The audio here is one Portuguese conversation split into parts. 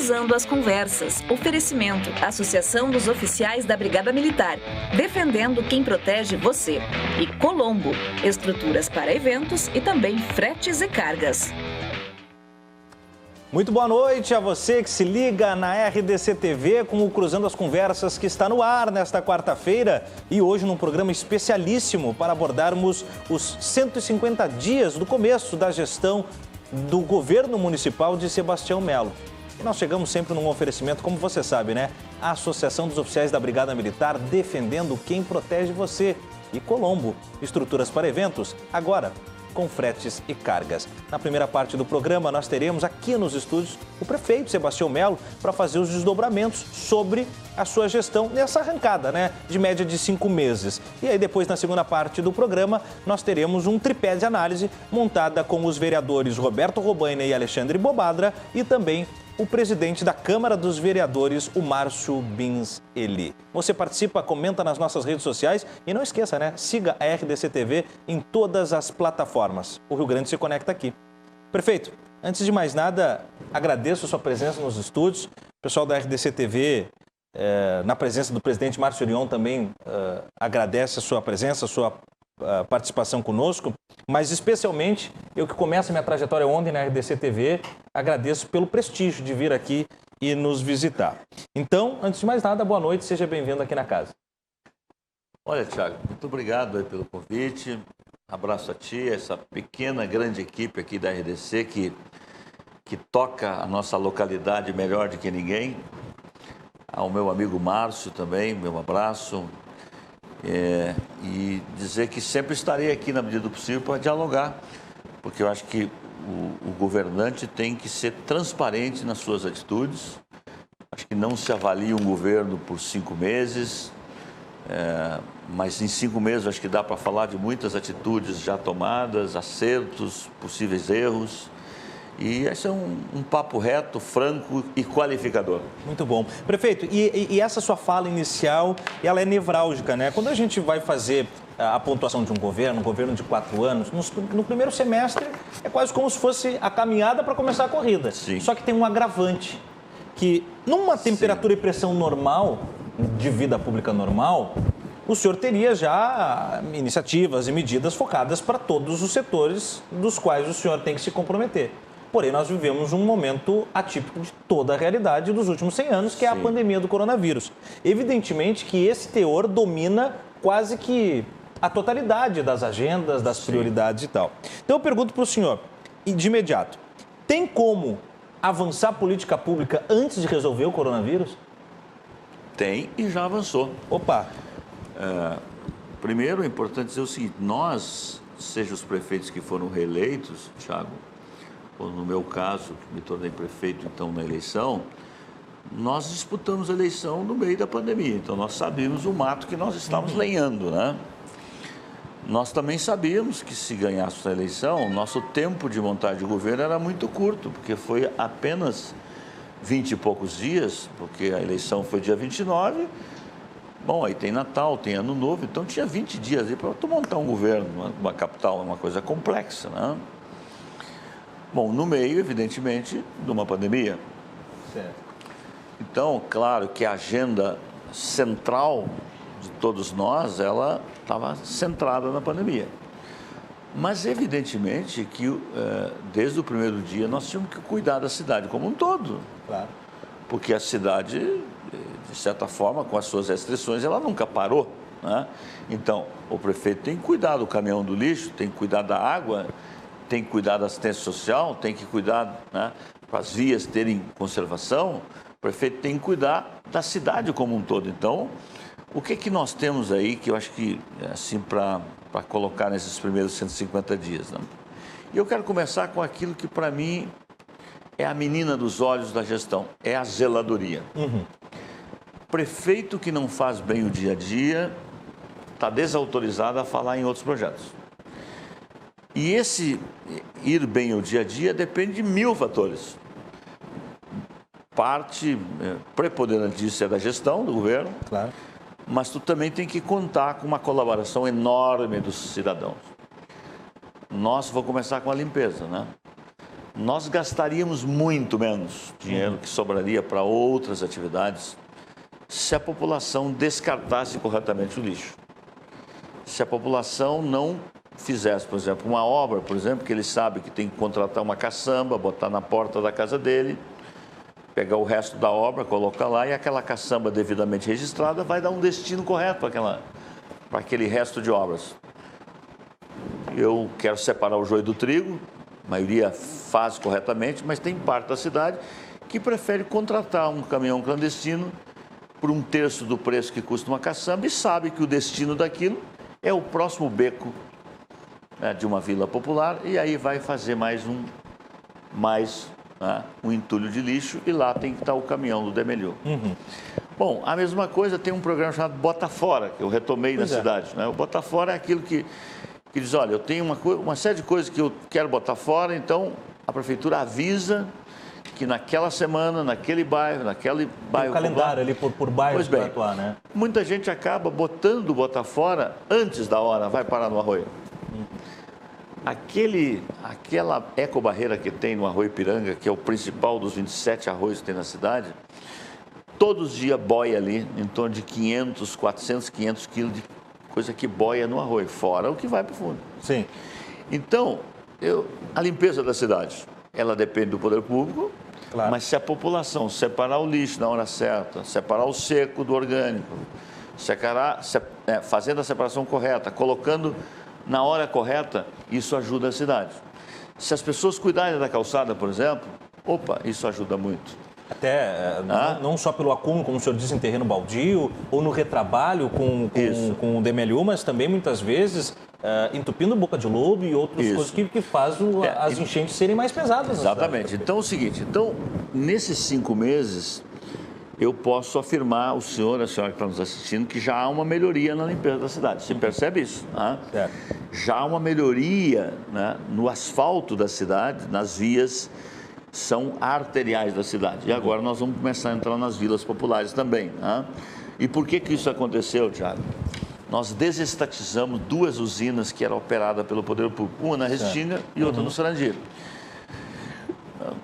Cruzando as Conversas. Oferecimento. Associação dos Oficiais da Brigada Militar. Defendendo quem protege você. E Colombo. Estruturas para eventos e também fretes e cargas. Muito boa noite a você que se liga na RDC TV com o Cruzando as Conversas, que está no ar nesta quarta-feira e hoje num programa especialíssimo para abordarmos os 150 dias do começo da gestão do governo municipal de Sebastião Melo. E nós chegamos sempre num oferecimento, como você sabe, né? A Associação dos Oficiais da Brigada Militar, defendendo quem protege você. E Colombo, estruturas para eventos, agora com fretes e cargas. Na primeira parte do programa, nós teremos aqui nos estúdios o prefeito Sebastião Melo para fazer os desdobramentos sobre a sua gestão nessa arrancada, né, de média de 5 meses. E aí depois, na segunda parte do programa, nós teremos um tripé de análise montada com os vereadores Roberto Robaina e Alexandre Bobadra e também o presidente da Câmara dos Vereadores, o Márcio Bins Eli. Você participa, comenta nas nossas redes sociais e não esqueça, né? Siga a RDC TV em todas as plataformas. O Rio Grande se conecta aqui. Prefeito, antes de mais nada, agradeço a sua presença nos estúdios. O pessoal da RDC TV, na presença do presidente Márcio Orion, também agradece a sua presença, a sua participação conosco, mas especialmente eu que começo a minha trajetória ontem na RDC TV, agradeço pelo prestígio de vir aqui e nos visitar. Então, antes de mais nada, boa noite, seja bem-vindo aqui na casa. Olha, Thiago, muito obrigado aí pelo convite, abraço a ti, essa pequena, grande equipe aqui da RDC que toca a nossa localidade melhor do que ninguém, ao meu amigo Márcio também, meu abraço. E dizer que sempre estarei aqui na medida do possível para dialogar, porque eu acho que o governante tem que ser transparente nas suas atitudes. Acho que não se avalia um governo por 5 meses, mas em 5 meses acho que dá para falar de muitas atitudes já tomadas, acertos, possíveis erros. E esse é um papo reto, franco e qualificador. Muito bom. Prefeito, e essa sua fala inicial, ela é nevrálgica, né? Quando a gente vai fazer a pontuação de um governo de 4 anos, no primeiro semestre é quase como se fosse a caminhada para começar a corrida. Sim. Só que tem um agravante, que numa temperatura e pressão normal, de vida pública normal, o senhor teria já iniciativas e medidas focadas para todos os setores dos quais o senhor tem que se comprometer. Porém, nós vivemos um momento atípico de toda a realidade dos últimos 100 anos, que é a pandemia do coronavírus. Evidentemente que esse teor domina quase que a totalidade das agendas, das prioridades e tal. Então, eu pergunto para o senhor, de imediato, tem como avançar política pública antes de resolver o coronavírus? Tem e já avançou. Opa! Primeiro, é importante dizer o seguinte, nós, seja os prefeitos que foram reeleitos, Thiago, ou no meu caso, que me tornei prefeito então na eleição, nós disputamos a eleição no meio da pandemia. Então nós sabíamos o mato que nós estávamos lenhando, né? Nós também sabíamos que se ganhássemos a eleição, nosso tempo de montagem de governo era muito curto, porque foi apenas 20 e poucos dias, porque a eleição foi dia 29, bom, aí tem Natal, tem Ano Novo, então tinha 20 dias aí para tu montar um governo, uma capital, uma coisa complexa, né? Bom, no meio, evidentemente, de uma pandemia. Certo. Então, claro que a agenda central de todos nós, ela estava centrada na pandemia. Mas, evidentemente, que desde o primeiro dia nós tínhamos que cuidar da cidade como um todo. Claro. Porque a cidade, de certa forma, com as suas restrições, ela nunca parou, né? Então, o prefeito tem que cuidar do caminhão do lixo, tem que cuidar da água, tem que cuidar da assistência social, tem que cuidar, né, para as vias terem conservação, o prefeito tem que cuidar da cidade como um todo. Então, o que nós temos aí que eu acho que, assim, para colocar nesses primeiros 150 dias, né? E eu quero começar com aquilo que, para mim, é a menina dos olhos da gestão, é a zeladoria. Prefeito que não faz bem o dia a dia está desautorizado a falar em outros projetos. E esse ir bem o dia a dia depende de 1000 fatores. Parte preponderantíssima é da gestão do governo, Claro. mas tu também tem que contar com uma colaboração enorme dos cidadãos. Nós vamos começar com a limpeza, né? nós gastaríamos muito menos dinheiro que sobraria para outras atividades se a população descartasse corretamente o lixo. Se a população não fizesse, por exemplo, uma obra, por exemplo, que ele sabe que tem que contratar uma caçamba, botar na porta da casa dele, pegar o resto da obra, colocar lá e aquela caçamba devidamente registrada vai dar um destino correto para aquele resto de obras. Eu quero separar o joio do trigo, a maioria faz corretamente, mas tem parte da cidade que prefere contratar um caminhão clandestino por 1/3 do preço que custa uma caçamba e sabe que o destino daquilo é o próximo beco, né, de uma vila popular, e aí vai fazer mais um entulho de lixo e lá tem que estar o caminhão do Demelio. Bom, a mesma coisa, tem um programa chamado Bota Fora, que eu retomei na cidade. Né? O Bota Fora é aquilo que diz, olha, eu tenho uma série de coisas que eu quero botar fora, então a prefeitura avisa que naquela semana, naquele bairro, Tem um calendário ali por bairro pois bem, para atuar, né? Muita gente acaba botando o Bota Fora antes da hora, vai parar no arroio. Aquela ecobarreira que tem no Arroio Ipiranga, que é o principal dos 27 arroios que tem na cidade, todos os dias boia ali, em torno de 400, 500 quilos de coisa que boia no arroio, fora o que vai para o fundo. Sim. Então, a limpeza da cidade, ela depende do poder público, Claro. Mas se a população separar o lixo na hora certa, separar o seco do orgânico, fazendo a separação correta, colocando na hora correta, isso ajuda a cidade. Se as pessoas cuidarem da calçada, por exemplo, isso ajuda muito. Até não só pelo acúmulo, como o senhor disse, em terreno baldio, ou no retrabalho com o Demelio, mas também muitas vezes entupindo boca de lobo e outras coisas que fazem as enchentes serem mais pesadas. Exatamente. Então é o seguinte, nesses 5 meses, eu posso afirmar, a senhora que está nos assistindo, que já há uma melhoria na limpeza da cidade. Você percebe isso? Já há uma melhoria, né, no asfalto da cidade, nas vias são arteriais da cidade. E agora nós vamos começar a entrar nas vilas populares também. Né? E por que isso aconteceu, Thiago? Nós desestatizamos 2 usinas que eram operadas pelo poder público, uma na Restinga e outra no Sarandi.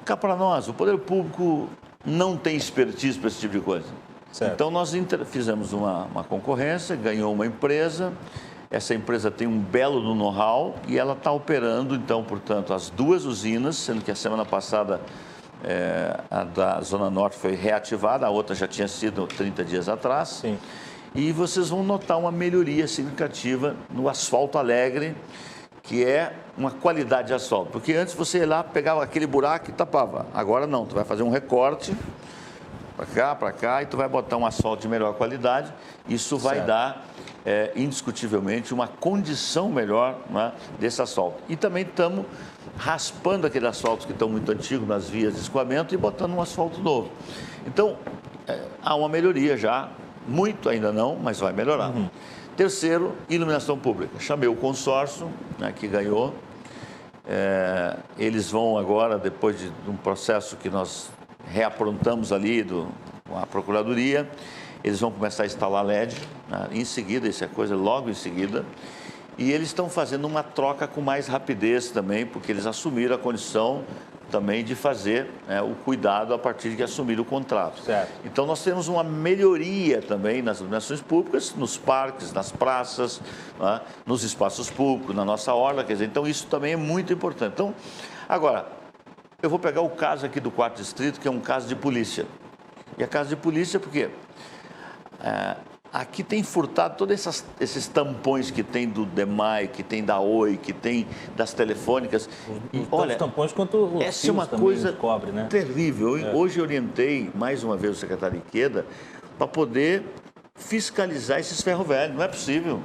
Cá para nós, o poder público não tem expertise para esse tipo de coisa. Certo. Então nós fizemos uma concorrência, ganhou uma empresa, essa empresa tem um belo know-how e ela está operando, então, portanto, as 2 usinas, sendo que a semana passada a da Zona Norte foi reativada, a outra já tinha sido 30 dias atrás. Sim. E vocês vão notar uma melhoria significativa no asfalto alegre, que é uma qualidade de asfalto. Porque antes você ia lá, pegava aquele buraco e tapava. Agora não, tu vai fazer um recorte para cá, e tu vai botar um asfalto de melhor qualidade. Isso vai dar, indiscutivelmente, uma condição melhor, né, desse asfalto. E também estamos raspando aqueles asfaltos que estão muito antigos nas vias de escoamento e botando um asfalto novo. Então, há uma melhoria já. Muito ainda não, mas vai melhorar. Terceiro, iluminação pública. Chamei o consórcio, né, que ganhou. Eles vão agora, depois de um processo que nós reaprontamos ali com a Procuradoria, eles vão começar a instalar LED, né, em seguida, isso é coisa logo em seguida. E eles estão fazendo uma troca com mais rapidez também, porque eles assumiram a condição também de fazer o cuidado a partir de que assumiram o contrato. Certo. Então, nós temos uma melhoria também nas iluminações públicas, nos parques, nas praças, né, nos espaços públicos, na nossa orla, quer dizer, então isso também é muito importante. Então, agora, eu vou pegar o caso aqui do 4º Distrito, que é um caso de polícia. E a casa de polícia, por quê? Aqui tem furtado todos esses tampões que tem do DEMAI, que tem da Oi, que tem das telefônicas. E olha, tampões quanto os essa é uma coisa cobre, né? terrível. Hoje eu orientei mais uma vez o secretário Iqueda para poder fiscalizar esses ferro velho. Não é possível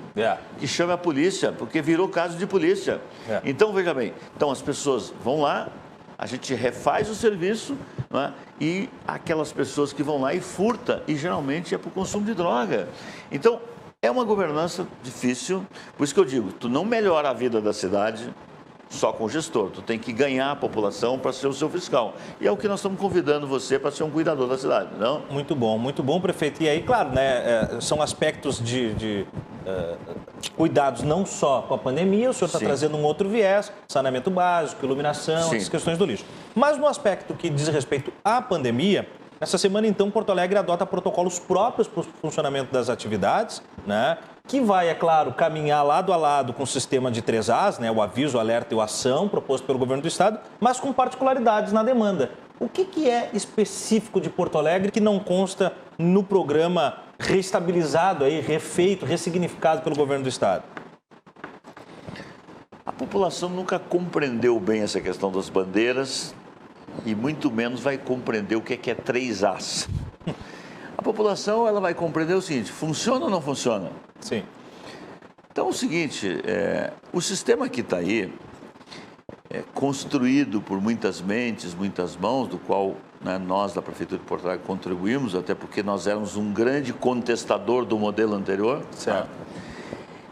que chame a polícia, porque virou caso de polícia. Então, veja bem, as pessoas vão lá, a gente refaz o serviço, né? E aquelas pessoas que vão lá e furtam, e geralmente é por consumo de droga. Então, é uma governança difícil, por isso que eu digo, tu não melhora a vida da cidade só com o gestor, tu tem que ganhar a população para ser o seu fiscal. E é o que nós estamos convidando você para ser um cuidador da cidade, não? Muito bom, prefeito. E aí, claro, né, são aspectos cuidados não só com a pandemia, o senhor está trazendo um outro viés, saneamento básico, iluminação, as questões do lixo. Mas no aspecto que diz respeito à pandemia, essa semana, então, Porto Alegre adota protocolos próprios para o funcionamento das atividades, né? Que vai, é claro, caminhar lado a lado com o sistema de 3As, né? O aviso, o alerta e o ação proposto pelo governo do estado, mas com particularidades na demanda. O que é específico de Porto Alegre que não consta no programa reestabilizado, aí, refeito, ressignificado pelo governo do estado? A população nunca compreendeu bem essa questão das bandeiras e muito menos vai compreender o que é 3As. A população ela vai compreender o seguinte: funciona ou não funciona? Sim. Então é o seguinte, o sistema que está aí é construído por muitas mentes, muitas mãos, do qual, né, nós da Prefeitura de Porto Alegre contribuímos, até porque nós éramos um grande contestador do modelo anterior. Certo.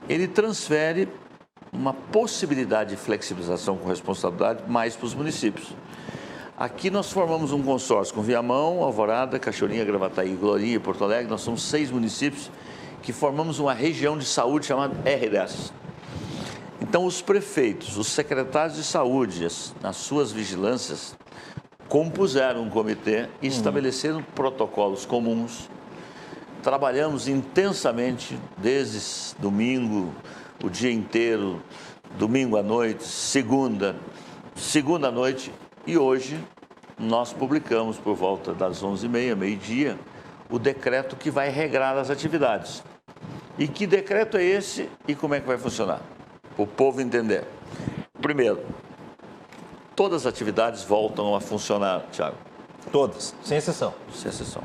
Ele transfere uma possibilidade de flexibilização com responsabilidade mais para os municípios. Aqui nós formamos um consórcio com Viamão, Alvorada, Cachoeirinha, Gravataí, Glorinha e Porto Alegre. Nós somos 6 municípios que formamos uma região de saúde chamada R10. Então, os prefeitos, os secretários de saúde, nas suas vigilâncias, compuseram um comitê e estabeleceram protocolos comuns. Trabalhamos intensamente desde domingo, o dia inteiro, domingo à noite, segunda à noite. E hoje nós publicamos por volta das 11h30, meio-dia, o decreto que vai regrar as atividades. E que decreto é esse e como é que vai funcionar? Para o povo entender. Primeiro, todas as atividades voltam a funcionar, Thiago. Todas, sem exceção. Sem exceção.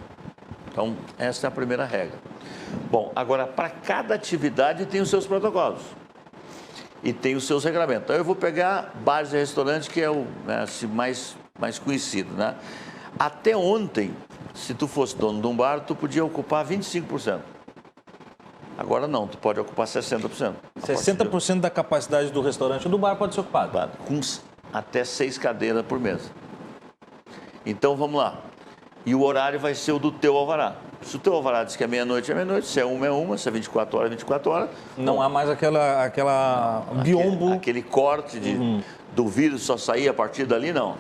Então, essa é a primeira regra. Bom, agora, para cada atividade tem os seus protocolos. E tem os seus regulamentos. Então, eu vou pegar bares e restaurantes, que é o, né, assim, mais conhecido, né? Até ontem, se tu fosse dono de um bar, tu podia ocupar 25%. Agora não, tu pode ocupar 60%. 60% da capacidade do restaurante ou do bar pode ser ocupado. Com até 6 cadeiras por mesa. Então, vamos lá. E o horário vai ser o do teu alvará. Se o teu alvará diz que é meia-noite, se é uma, se é 24 horas, 24 horas. Não há mais aquela biombo. Aquele corte do vírus só sair a partir dali, não.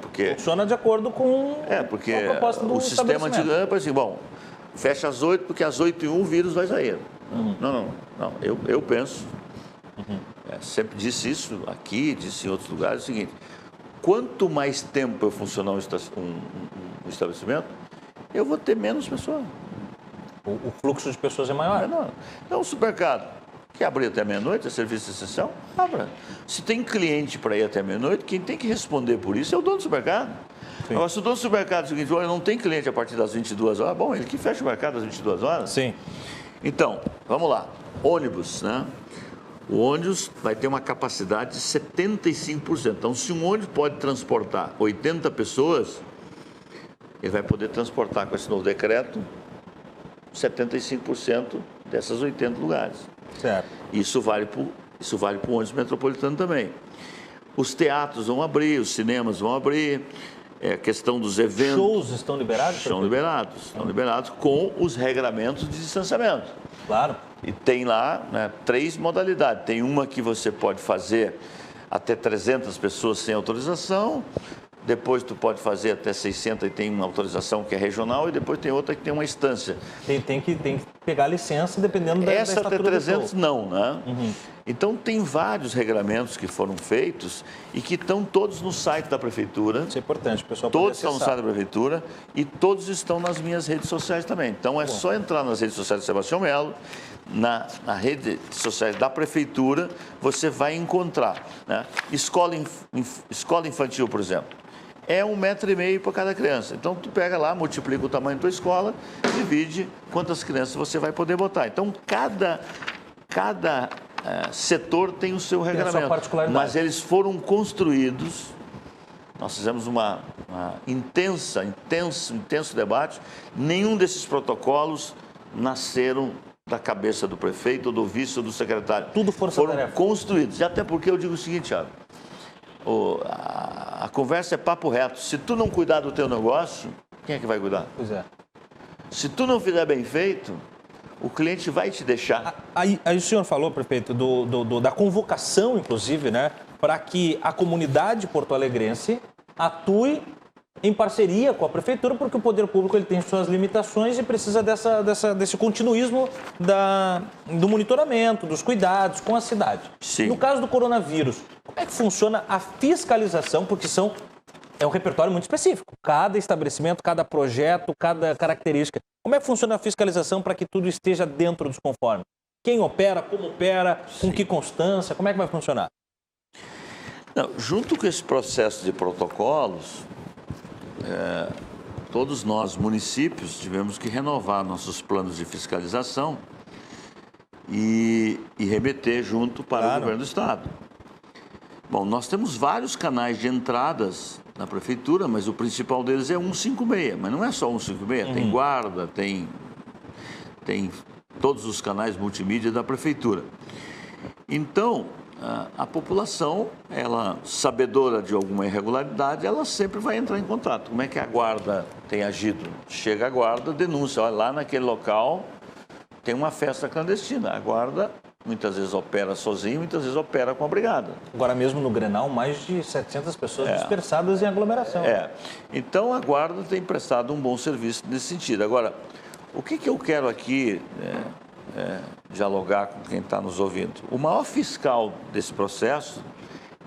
Porque funciona de acordo com porque a proposta do o sistema de assim, bom, fecha às 8, porque às 8h01 o vírus vai sair. Não. Eu penso, sempre disse isso aqui, disse em outros lugares, é o seguinte: quanto mais tempo eu funcionar um estabelecimento, eu vou ter menos pessoas. O fluxo de pessoas é maior. Então, o supermercado, quer abrir até meia-noite, é serviço essencial, abra. Se tem cliente para ir até meia-noite, quem tem que responder por isso é o dono do supermercado. Sim. Agora, se o dono do supermercado diz o seguinte: olha, não tem cliente a partir das 22 horas, bom, ele que fecha o mercado às 22 horas. Sim. Então, vamos lá. Ônibus, né? O ônibus vai ter uma capacidade de 75%. Então, se um ônibus pode transportar 80 pessoas, ele vai poder transportar com esse novo decreto 75% dessas 80 lugares. Certo. Isso vale para o ônibus metropolitano também. Os teatros vão abrir, os cinemas vão abrir, a questão dos eventos. Shows estão liberados? Estão liberados com os regramentos de distanciamento. Claro. E tem lá, né, 3 modalidades. Tem uma que você pode fazer até 300 pessoas sem autorização. Depois tu pode fazer até 600 e tem uma autorização que é regional, e depois tem outra que tem uma instância. Tem que pegar licença dependendo da estatura. Essa até 300 não, né? Então tem vários regramentos que foram feitos e que estão todos no site da Prefeitura. Isso é importante, pessoal. Todos estão no site da Prefeitura e todos estão nas minhas redes sociais também. Então é só entrar nas redes sociais do Sebastião Melo, na rede sociais da Prefeitura, você vai encontrar, né? Escola infantil, por exemplo. É 1,5 m para cada criança. Então, tu pega lá, multiplica o tamanho da tua escola, divide quantas crianças você vai poder botar. Então, cada setor tem o seu regulamento. A sua particularidade. Mas eles foram construídos. Nós fizemos uma intenso debate. Nenhum desses protocolos nasceram da cabeça do prefeito, ou do vice, ou do secretário. Tudo foram construídos. E até porque eu digo o seguinte, Thiago. A conversa é papo reto. Se tu não cuidar do teu negócio, quem é que vai cuidar? Pois é. Se tu não fizer bem feito, o cliente vai te deixar. Aí o senhor falou, prefeito, da convocação, inclusive, né, para que a comunidade porto-alegrense atue em parceria com a prefeitura, porque o poder público ele tem suas limitações e precisa desse continuismo do monitoramento, dos cuidados com a cidade. Sim. No caso do coronavírus, como é que funciona a fiscalização? Porque é um repertório muito específico. Cada estabelecimento, cada projeto, cada característica. Como é que funciona a fiscalização para que tudo esteja dentro dos conformes? Quem opera, como opera, com que constância, como é que vai funcionar? Não, junto com esse processo de protocolos, todos nós, municípios, tivemos que renovar nossos planos de fiscalização e remeter junto para o governo do Estado. Bom, nós temos vários canais de entradas na prefeitura, mas o principal deles é 156. Mas não é só 156, tem guarda, tem todos os canais multimídia da prefeitura. Então, a população, ela, sabedora de alguma irregularidade, ela sempre vai entrar em contato. Como é que a guarda tem agido? Chega a guarda, denúncia, olha, lá naquele local tem uma festa clandestina. A guarda muitas vezes opera sozinho, muitas vezes opera com a brigada. Agora mesmo no Grenal, mais de 700 pessoas dispersadas em aglomeração. Então a guarda tem prestado um bom serviço nesse sentido. Agora, o que eu quero aqui dialogar com quem está nos ouvindo? O maior fiscal desse processo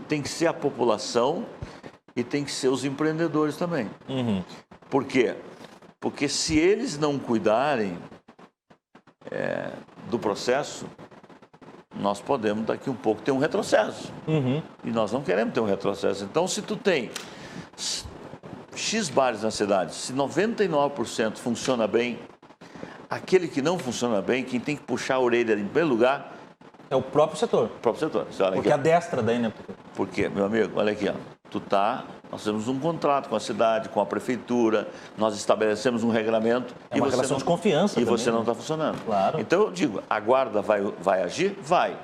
tem que ser a população e tem que ser os empreendedores também. Por quê? Porque se eles não cuidarem do processo, nós podemos daqui um pouco ter um retrocesso. E nós não queremos ter um retrocesso. Então, se tu tem X bares na cidade, se 99% funciona bem, aquele que não funciona bem, quem tem que puxar a orelha em primeiro lugar é o próprio setor. O próprio setor. Olha porque aqui, a destra daí, né? Porque, meu amigo, olha aqui, ó. Nós temos um contrato com a cidade, com a prefeitura, nós estabelecemos um regulamento. É uma relação de confiança. E também, você não está funcionando. Claro. Então, eu digo, a guarda vai agir? Vai.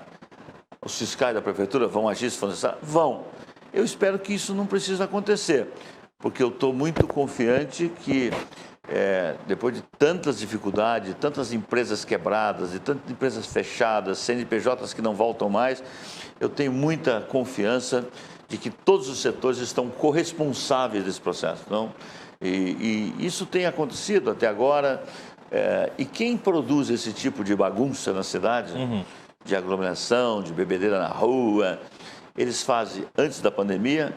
Os fiscais da prefeitura vão agir se for necessário? Vão. Eu espero que isso não precise acontecer, porque eu estou muito confiante que, depois de tantas dificuldades, tantas empresas quebradas, de tantas empresas fechadas, CNPJs que não voltam mais, eu tenho muita confiança de que todos os setores estão corresponsáveis desse processo. Então, e isso tem acontecido até agora. E quem produz esse tipo de bagunça na cidade, de aglomeração, de bebedeira na rua, eles fazem antes da pandemia,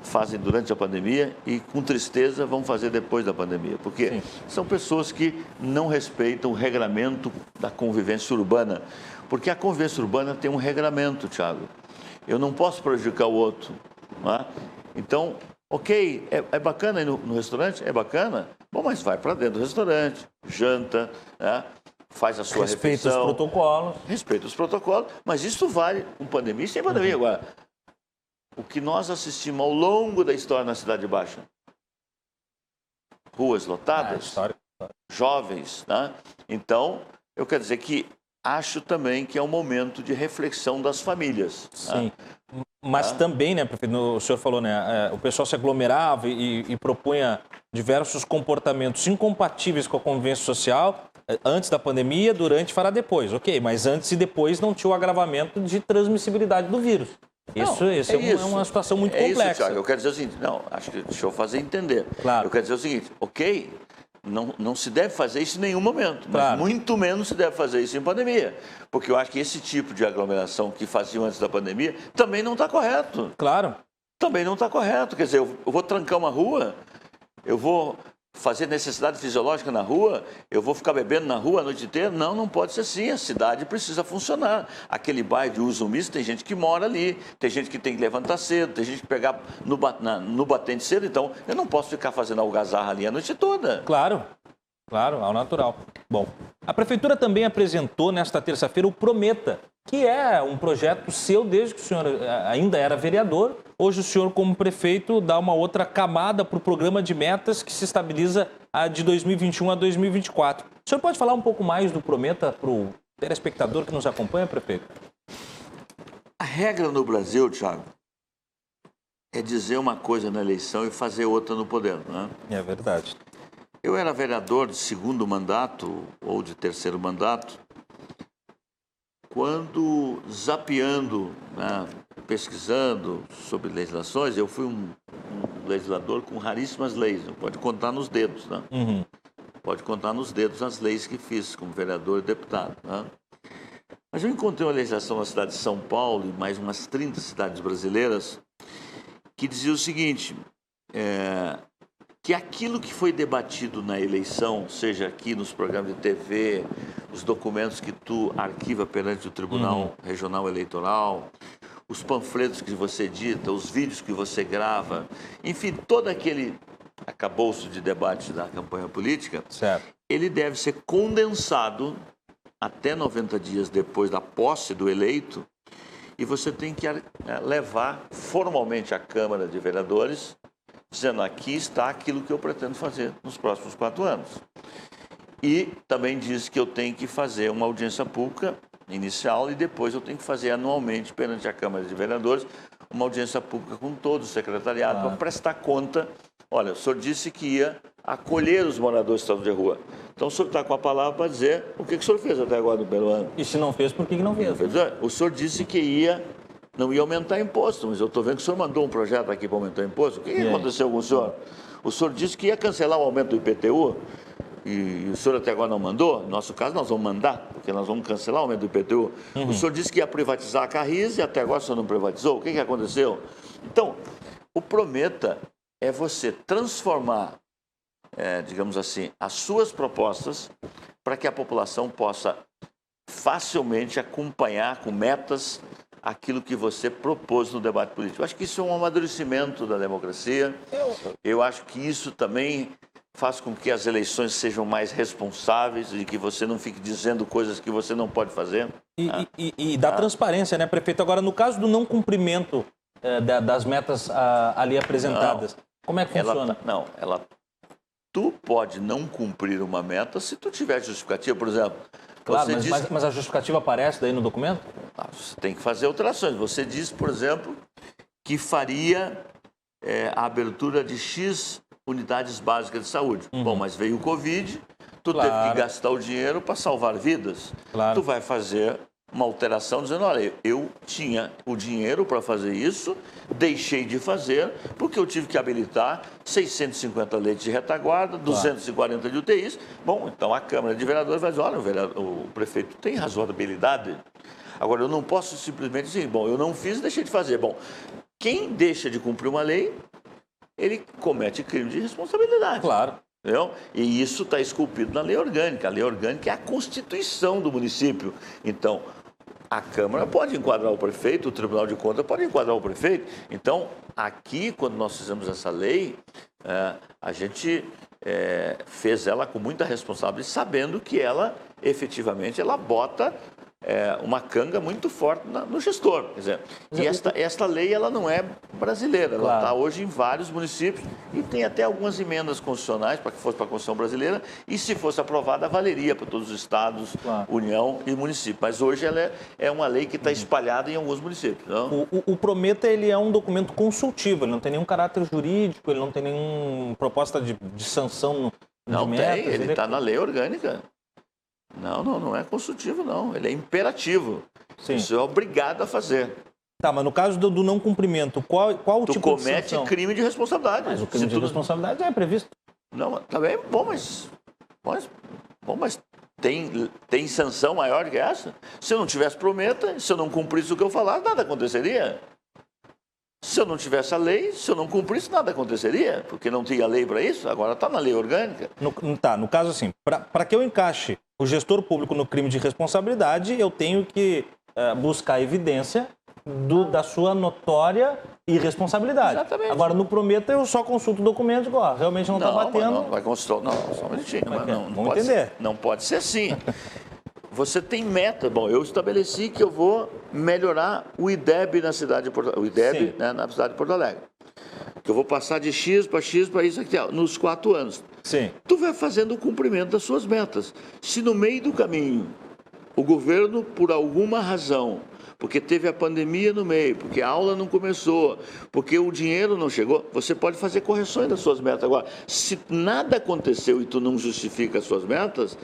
fazem durante a pandemia e, com tristeza, vão fazer depois da pandemia. Porque são pessoas que não respeitam o regramento da convivência urbana. Porque a convivência urbana tem um regramento, Thiago. Eu não posso prejudicar o outro. Não é? Então, ok, é bacana ir no restaurante? É bacana? Bom, mas vai para dentro do restaurante, janta, né? Faz a sua refeição. Respeita os protocolos. Respeita os protocolos, mas isso vale com pandemia e sem pandemia. Agora, o que nós assistimos ao longo da história na Cidade Baixa? Ruas lotadas, jovens, né? Então, eu quero dizer que acho também que é um momento de reflexão das famílias. Sim, mas também, né, prefeito, o senhor falou, né, o pessoal se aglomerava e propunha diversos comportamentos incompatíveis com a convivência social antes da pandemia, durante e fará depois. Ok, mas antes e depois não tinha o agravamento de transmissibilidade do vírus. É uma situação muito complexa. Isso, Thiago. Eu quero dizer o seguinte, deixa eu fazer entender. Claro. Eu quero dizer o seguinte, ok, não se deve fazer isso em nenhum momento, mas muito menos se deve fazer isso em pandemia. Porque eu acho que esse tipo de aglomeração que faziam antes da pandemia também não está correto. Claro. Também não está correto. Quer dizer, eu vou trancar uma rua, eu vou fazer necessidade fisiológica na rua, eu vou ficar bebendo na rua a noite inteira? Não pode ser assim. A cidade precisa funcionar. Aquele bairro de uso misto, tem gente que mora ali, tem gente que tem que levantar cedo, tem gente que pegar no batente cedo. Então, eu não posso ficar fazendo algazarra ali a noite toda. Claro, ao natural. Bom, a Prefeitura também apresentou nesta terça-feira o Prometa, que é um projeto seu desde que o senhor ainda era vereador. Hoje o senhor, como prefeito, dá uma outra camada para o programa de metas que se estabiliza de 2021 a 2024. O senhor pode falar um pouco mais do Prometa para o telespectador que nos acompanha, prefeito? A regra no Brasil, Thiago, é dizer uma coisa na eleição e fazer outra no poder, não é? É verdade. Eu era vereador de segundo mandato ou de terceiro mandato, quando, zapeando, né, pesquisando sobre legislações, eu fui um legislador com raríssimas leis, pode contar nos dedos, né? Pode contar nos dedos as leis que fiz como vereador e deputado, né? Mas eu encontrei uma legislação na cidade de São Paulo e mais umas 30 cidades brasileiras que dizia o seguinte, que aquilo que foi debatido na eleição, seja aqui nos programas de TV, os documentos que tu arquiva perante o Tribunal Regional Eleitoral, os panfletos que você edita, os vídeos que você grava, enfim, todo aquele arcabouço de debate da campanha política, certo, ele deve ser condensado até 90 dias depois da posse do eleito e você tem que levar formalmente à Câmara de Vereadores, dizendo aqui está aquilo que eu pretendo fazer nos próximos 4 anos. E também diz que eu tenho que fazer uma audiência pública inicial e depois eu tenho que fazer anualmente perante a Câmara de Vereadores uma audiência pública com todo o secretariado para prestar conta. Olha, o senhor disse que ia acolher os moradores que estavam de rua. Então o senhor está com a palavra para dizer o que o senhor fez até agora no primeiro ano. E se não fez, por que não fez? O senhor disse que não ia aumentar imposto, mas eu estou vendo que o senhor mandou um projeto aqui para aumentar imposto. O que aconteceu com o senhor? O senhor disse que ia cancelar o aumento do IPTU e o senhor até agora não mandou. No nosso caso, nós vamos mandar, porque nós vamos cancelar o aumento do IPTU. O senhor disse que ia privatizar a Carris e até agora o senhor não privatizou. O que aconteceu? Então, o Prometa é você transformar, digamos assim, as suas propostas para que a população possa facilmente acompanhar com metas aquilo que você propôs no debate político. Eu acho que isso é um amadurecimento da democracia. Eu acho que isso também faz com que as eleições sejam mais responsáveis e que você não fique dizendo coisas que você não pode fazer. E dá transparência, né, prefeito? Agora, no caso do não cumprimento das metas ali apresentadas, como é que funciona? Tu pode não cumprir uma meta se tu tiver justificativa, por exemplo. Claro, mas a justificativa aparece daí no documento? Você tem que fazer alterações. Você diz, por exemplo, que faria a abertura de X unidades básicas de saúde. Bom, mas veio o Covid, tu teve que gastar o dinheiro para salvar vidas. Tu vai fazer uma alteração dizendo, olha, eu tinha o dinheiro para fazer isso, deixei de fazer, porque eu tive que habilitar 650 leitos de retaguarda, 240 de UTIs. Bom, então a Câmara de Vereadores vai dizer, olha, o prefeito tem razoabilidade. Agora, eu não posso simplesmente dizer, bom, eu não fiz e deixei de fazer. Bom, quem deixa de cumprir uma lei, ele comete crime de responsabilidade. Claro. Entendeu? E isso está esculpido na lei orgânica. A lei orgânica é a Constituição do município. Então, a Câmara pode enquadrar o prefeito, o Tribunal de Contas pode enquadrar o prefeito. Então, aqui, quando nós fizemos essa lei, a gente fez ela com muita responsabilidade, sabendo que ela, efetivamente, ela bota uma canga muito forte no gestor. Quer dizer, e esta lei ela não é brasileira, ela está hoje em vários municípios e tem até algumas emendas constitucionais para que fosse para a Constituição brasileira e se fosse aprovada valeria para todos os estados, União e município. Mas hoje ela é uma lei que está espalhada em alguns municípios. Não? O Prometa ele é um documento consultivo, ele não tem nenhum caráter jurídico, ele não tem nenhuma proposta de sanção de metas. Tem, ele está na lei orgânica. Não é consultivo, não. Ele é imperativo. Sim. Você é obrigado a fazer. Tá, mas no caso do não cumprimento, qual o tipo de sanção? Tu comete crime de responsabilidade. Mas o crime de responsabilidade é previsto. Não, também, mas tem sanção maior que essa? Se eu não tivesse Prometa, se eu não cumprisse o que eu falar, nada aconteceria. Se eu não tivesse a lei, se eu não cumprisse, nada aconteceria, porque não tinha lei para isso, agora está na lei orgânica. No caso assim, para que eu encaixe o gestor público no crime de responsabilidade, eu tenho que buscar evidência da sua notória irresponsabilidade. Exatamente. Agora, no Prometa, eu só consulto o documento e digo, realmente não está batendo. Não, vai consultar, só um minutinho. Vamos entender. Não pode ser assim. Você tem meta. Bom, eu estabeleci que eu vou melhorar o IDEB na cidade de Porto Alegre. O IDEB, né, na cidade de Porto Alegre. Que eu vou passar de X para isso aqui, nos 4 anos. Sim. Tu vai fazendo o cumprimento das suas metas. Se no meio do caminho o governo, por alguma razão, porque teve a pandemia no meio, porque a aula não começou, porque o dinheiro não chegou, você pode fazer correções das suas metas. Agora, se nada aconteceu e tu não justifica as suas metas,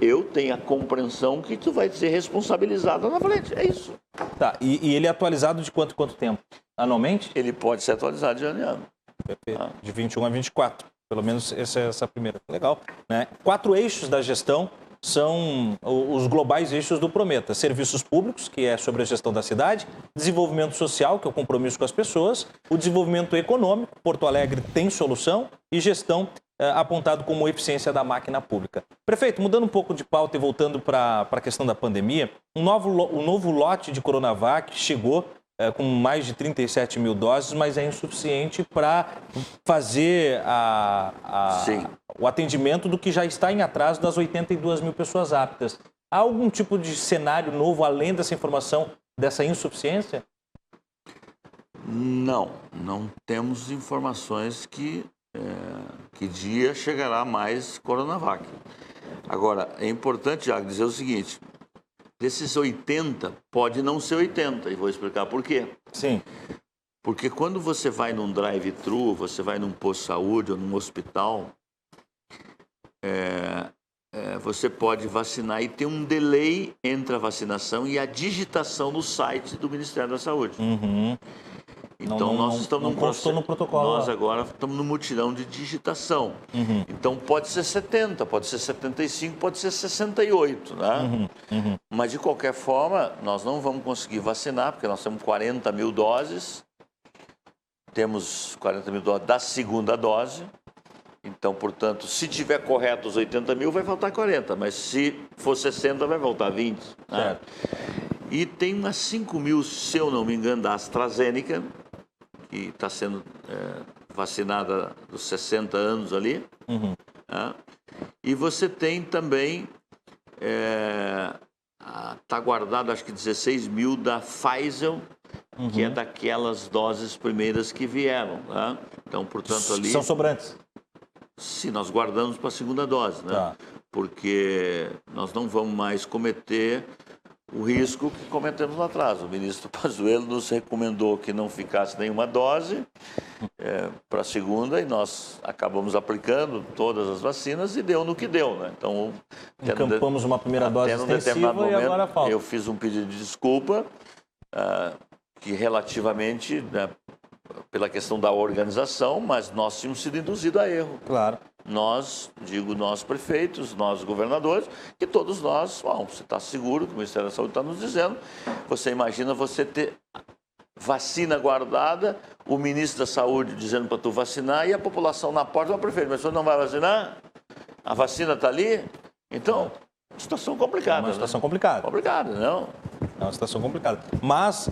eu tenho a compreensão que tu vai ser responsabilizado na frente. É isso. Tá, e ele é atualizado de quanto tempo? Anualmente? Ele pode ser atualizado de ano em ano. Perfeito. De 21 a 24. Pelo menos essa primeira. Legal. Né? 4 eixos da gestão são os globais eixos do Prometa. Serviços públicos, que é sobre a gestão da cidade. Desenvolvimento social, que é o compromisso com as pessoas. O desenvolvimento econômico, Porto Alegre tem solução. E gestão, apontado como eficiência da máquina pública. Prefeito, mudando um pouco de pauta e voltando para a questão da pandemia, um novo lote de Coronavac chegou com mais de 37 mil doses, mas é insuficiente para fazer o atendimento do que já está em atraso das 82 mil pessoas aptas. Há algum tipo de cenário novo, além dessa informação, dessa insuficiência? Não temos informações que dia chegará mais Coronavac. Agora, é importante, Iago, dizer o seguinte: desses 80, pode não ser 80, e vou explicar por quê. Sim. Porque quando você vai num drive-thru, você vai num posto de saúde ou num hospital, você pode vacinar e tem um delay entre a vacinação e a digitação no site do Ministério da Saúde. Uhum. Então, nós estamos no protocolo. Nós agora estamos no mutirão de digitação. Uhum. Então, pode ser 70, pode ser 75, pode ser 68, né? Uhum. Mas, de qualquer forma, nós não vamos conseguir vacinar, porque nós temos 40 mil doses. Temos 40 mil doses da segunda dose. Então, portanto, se tiver correto os 80 mil, vai faltar 40. Mas se for 60, vai faltar 20. Né? E tem umas 5 mil, se eu não me engano, da AstraZeneca, que está sendo vacinada dos 60 anos ali. Uhum. E você tem também, está guardado acho que 16 mil da Pfizer, que é daquelas doses primeiras que vieram. Né? Então, portanto, ali... São sobrantes? Sim, nós guardamos para a segunda dose, né? Tá. Porque nós não vamos mais cometer o risco que cometemos lá atrás. O ministro Pazuello nos recomendou que não ficasse nenhuma dose para a segunda e nós acabamos aplicando todas as vacinas e deu no que deu, né? Então, encampamos uma primeira dose extensiva e agora falta. Eu fiz um pedido de desculpa que relativamente, né, pela questão da organização, mas nós tínhamos sido induzidos a erro. Claro. Nós prefeitos, nós governadores, que todos nós, você está seguro que o Ministério da Saúde está nos dizendo, você imagina você ter vacina guardada, o ministro da Saúde dizendo para tu vacinar e a população na porta, prefeito, mas o senhor não vai vacinar? A vacina está ali? Então, situação complicada. É uma situação complicada. Complicada, não? É uma situação complicada. Mas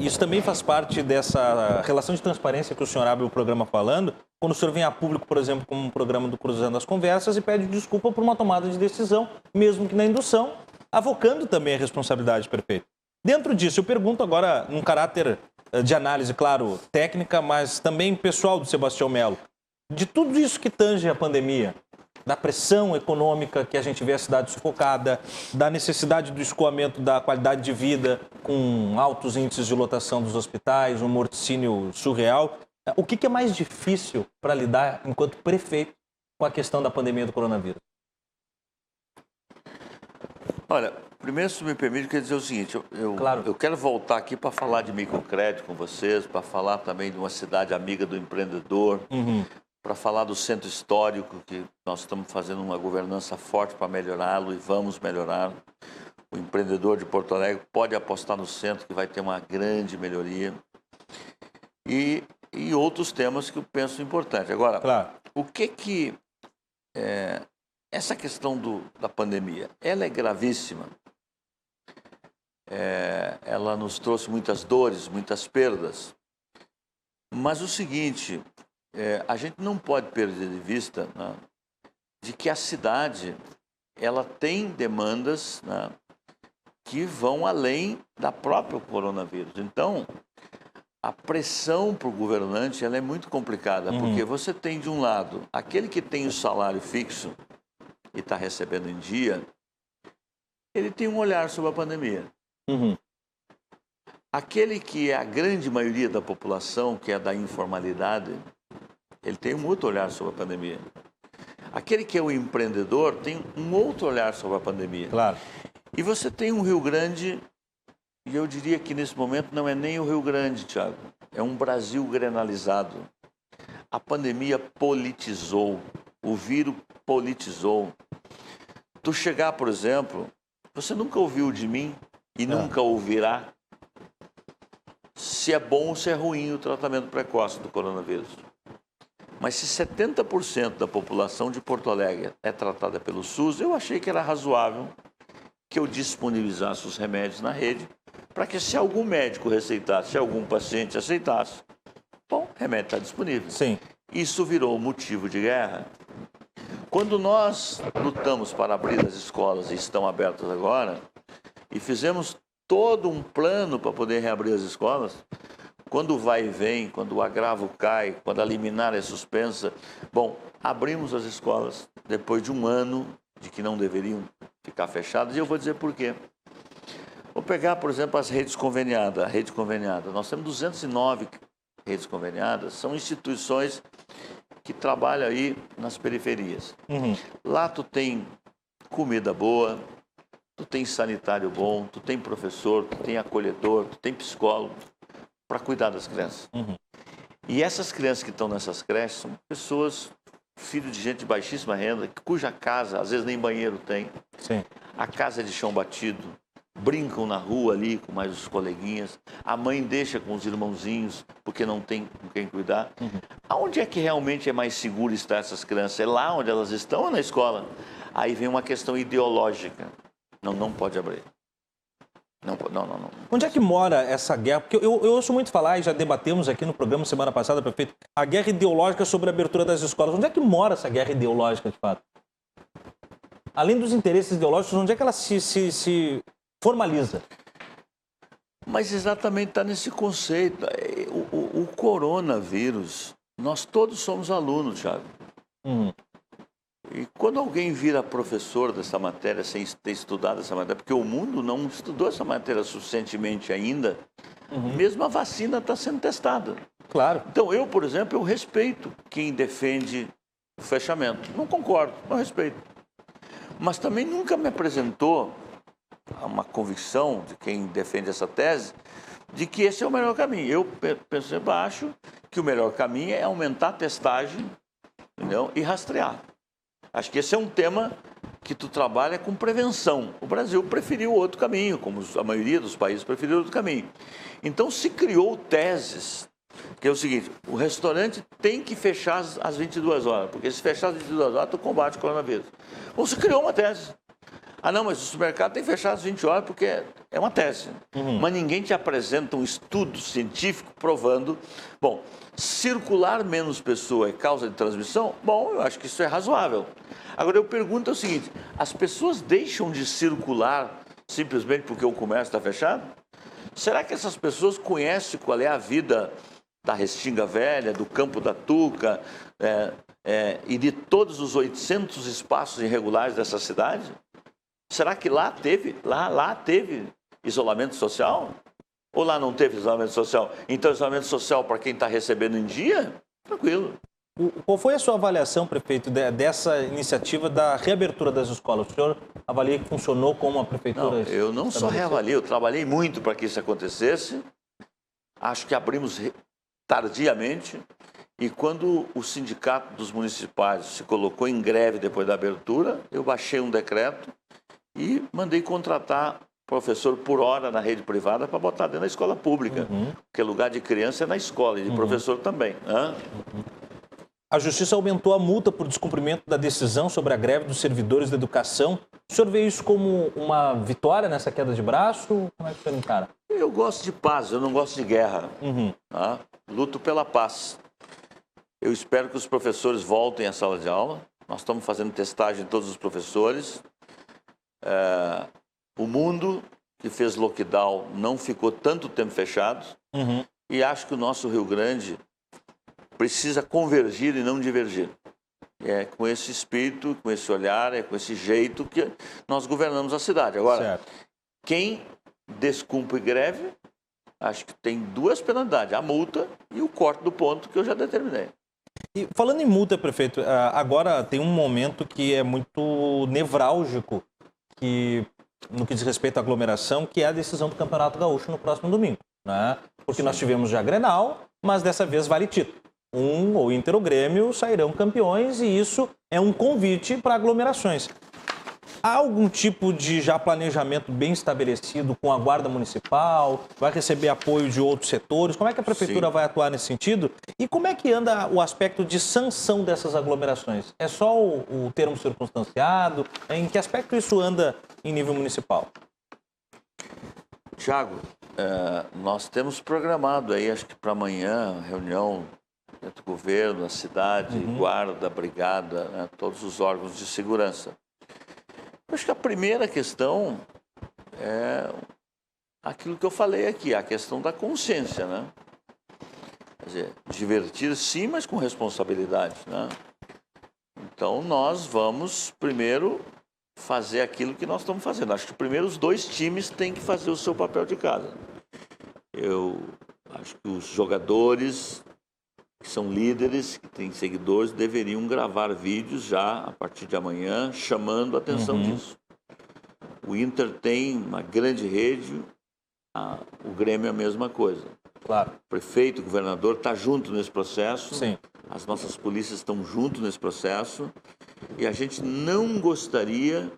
isso também faz parte dessa relação de transparência que o senhor abre o programa falando, quando o senhor vem a público, por exemplo, como um programa do Cruzando as Conversas e pede desculpa por uma tomada de decisão, mesmo que na indução, avocando também a responsabilidade, prefeito. Dentro disso, eu pergunto agora, num caráter de análise, claro, técnica, mas também pessoal do Sebastião Melo, de tudo isso que tange a pandemia, da pressão econômica que a gente vê a cidade sufocada, da necessidade do escoamento da qualidade de vida com altos índices de lotação dos hospitais, um morticínio surreal. O que é mais difícil para lidar, enquanto prefeito, com a questão da pandemia do coronavírus? Olha, primeiro, se me permite, eu quero dizer o seguinte, Claro. Eu quero voltar aqui para falar de microcrédito com vocês, para falar também de uma cidade amiga do empreendedor, para falar do centro histórico, que nós estamos fazendo uma governança forte para melhorá-lo e vamos melhorar. O empreendedor de Porto Alegre pode apostar no centro, que vai ter uma grande melhoria. E outros temas que eu penso importante. Agora, Claro. o que essa questão da pandemia, ela é gravíssima. Ela nos trouxe muitas dores, muitas perdas. Mas o seguinte, a gente não pode perder de vista, né, de que a cidade ela tem demandas, né, que vão além da própria coronavírus. Então, a pressão para o governante ela é muito complicada, porque você tem, de um lado, aquele que tem o salário fixo e está recebendo em dia, ele tem um olhar sobre a pandemia. Aquele que é a grande maioria da população, que é da informalidade, ele tem um outro olhar sobre a pandemia. Aquele que é o empreendedor tem um outro olhar sobre a pandemia. Claro. E você tem um Rio Grande, e eu diria que nesse momento não é nem o Rio Grande, Thiago, é um Brasil grenalizado. A pandemia politizou, o vírus politizou. Tu chegar, por exemplo, você nunca ouviu de mim e nunca ouvirá se é bom ou se é ruim o tratamento precoce do coronavírus. Mas se 70% da população de Porto Alegre é tratada pelo SUS, eu achei que era razoável que eu disponibilizasse os remédios na rede para que se algum médico receitasse, se algum paciente aceitasse, bom, o remédio está disponível. Sim. Isso virou motivo de guerra. Quando nós lutamos para abrir as escolas e estão abertas agora, e fizemos todo um plano para poder reabrir as escolas, quando o vai e vem, quando o agravo cai, quando a liminar é suspensa, bom, abrimos as escolas depois de um ano de que não deveriam ficar fechadas, e eu vou dizer por quê. Vou pegar, por exemplo, as redes conveniadas, a rede conveniada. Nós temos 209 redes conveniadas, são instituições que trabalham aí nas periferias. Lá tu tem comida boa, tu tem sanitário bom, tu tem professor, tu tem acolhedor, tu tem psicólogo para cuidar das crianças. E essas crianças que estão nessas creches são pessoas, filhos de gente de baixíssima renda, cuja casa, às vezes nem banheiro tem. Sim. A casa é de chão batido, brincam na rua ali com mais os coleguinhas, a mãe deixa com os irmãozinhos porque não tem com quem cuidar. Aonde é que realmente é mais seguro estar essas crianças? É lá onde elas estão ou na escola? Aí vem uma questão ideológica. Não pode abrir. Não. Onde é que mora essa guerra? Porque eu ouço muito falar, e já debatemos aqui no programa semana passada, prefeito, a guerra ideológica sobre a abertura das escolas. Onde é que mora essa guerra ideológica, de fato? Além dos interesses ideológicos, onde é que ela se formaliza? Mas exatamente está nesse conceito. O coronavírus, nós todos somos alunos, Thiago. E quando alguém vira professor dessa matéria sem ter estudado essa matéria, porque o mundo não estudou essa matéria suficientemente ainda, mesmo a vacina está sendo testada. Claro. Então eu, por exemplo, eu respeito quem defende o fechamento. Não concordo, não respeito. Mas também nunca me apresentou uma convicção de quem defende essa tese de que esse é o melhor caminho. Eu penso, acho que o melhor caminho é aumentar a testagem, entendeu? E rastrear. Acho que esse é um tema que tu trabalha com prevenção. O Brasil preferiu outro caminho, como a maioria dos países preferiu outro caminho. Então se criou teses, que é o seguinte, o restaurante tem que fechar às 22 horas, porque se fechar às 22 horas, tu combate o coronavírus. Ou se criou uma tese. Ah, não, mas o supermercado tem que fechar às 20 horas porque é uma tese. Mas ninguém te apresenta um estudo científico provando, bom, circular menos pessoa é causa de transmissão? Bom, eu acho que isso é razoável. Agora eu pergunto o seguinte, as pessoas deixam de circular simplesmente porque o comércio está fechado? Será que essas pessoas conhecem qual é a vida da Restinga Velha, do Campo da Tuca e de todos os 800 espaços irregulares dessa cidade? Será que lá teve isolamento social? Ou lá não teve isolamento social? Então, isolamento social para quem está recebendo em dia? Tranquilo. Qual foi a sua avaliação, prefeito, dessa iniciativa da reabertura das escolas? O senhor avalia que funcionou como a prefeitura? Não, eu não só reavalio, eu trabalhei muito para que isso acontecesse. Acho que abrimos tardiamente. E quando o sindicato dos municipais se colocou em greve depois da abertura, eu baixei um decreto e mandei contratar professor por hora na rede privada para botar dentro da escola pública. Porque lugar de criança é na escola e de professor também. A Justiça aumentou a multa por descumprimento da decisão sobre a greve dos servidores da educação. O senhor vê isso como uma vitória nessa queda de braço? Como é que o senhor encara? Eu gosto de paz, eu não gosto de guerra. Luto pela paz. Eu espero que os professores voltem à sala de aula. Nós estamos fazendo testagem em todos os professores. O mundo que fez lockdown não ficou tanto tempo fechado. E acho que o nosso Rio Grande precisa convergir e não divergir. É com esse espírito, com esse olhar, é com esse jeito que nós governamos a cidade. Agora, quem descumpre greve, acho que tem duas penalidades, a multa e o corte do ponto que eu já determinei. E falando em multa, prefeito, agora tem um momento que é muito nevrálgico no que diz respeito à aglomeração, que é a decisão do Campeonato Gaúcho no próximo domingo, né? Porque nós tivemos já Grenal, mas dessa vez vale título. O Inter ou o Grêmio sairão campeões e isso é um convite para aglomerações. Há algum tipo de já planejamento bem estabelecido com a Guarda Municipal? Vai receber apoio de outros setores? Como é que a Prefeitura vai atuar nesse sentido? E como é que anda o aspecto de sanção dessas aglomerações? É só o termo circunstanciado? Em que aspecto isso anda em nível municipal? Tiago, nós temos programado aí, acho que para amanhã, reunião entre o governo, a cidade, guarda, brigada, né, todos os órgãos de segurança. Eu acho que a primeira questão é aquilo que eu falei aqui, a questão da consciência, né? Quer dizer, divertir sim, mas com responsabilidade, né? Então, nós vamos primeiro fazer aquilo que nós estamos fazendo. Acho que primeiro os dois times têm que fazer o seu papel de casa. Eu acho que os jogadores que são líderes, que têm seguidores, deveriam gravar vídeos já a partir de amanhã, chamando a atenção disso. O Inter tem uma grande rede, o Grêmio é a mesma coisa. Claro. O prefeito, o governador está junto nesse processo, Sim. As nossas polícias estão junto nesse processo e a gente não gostaria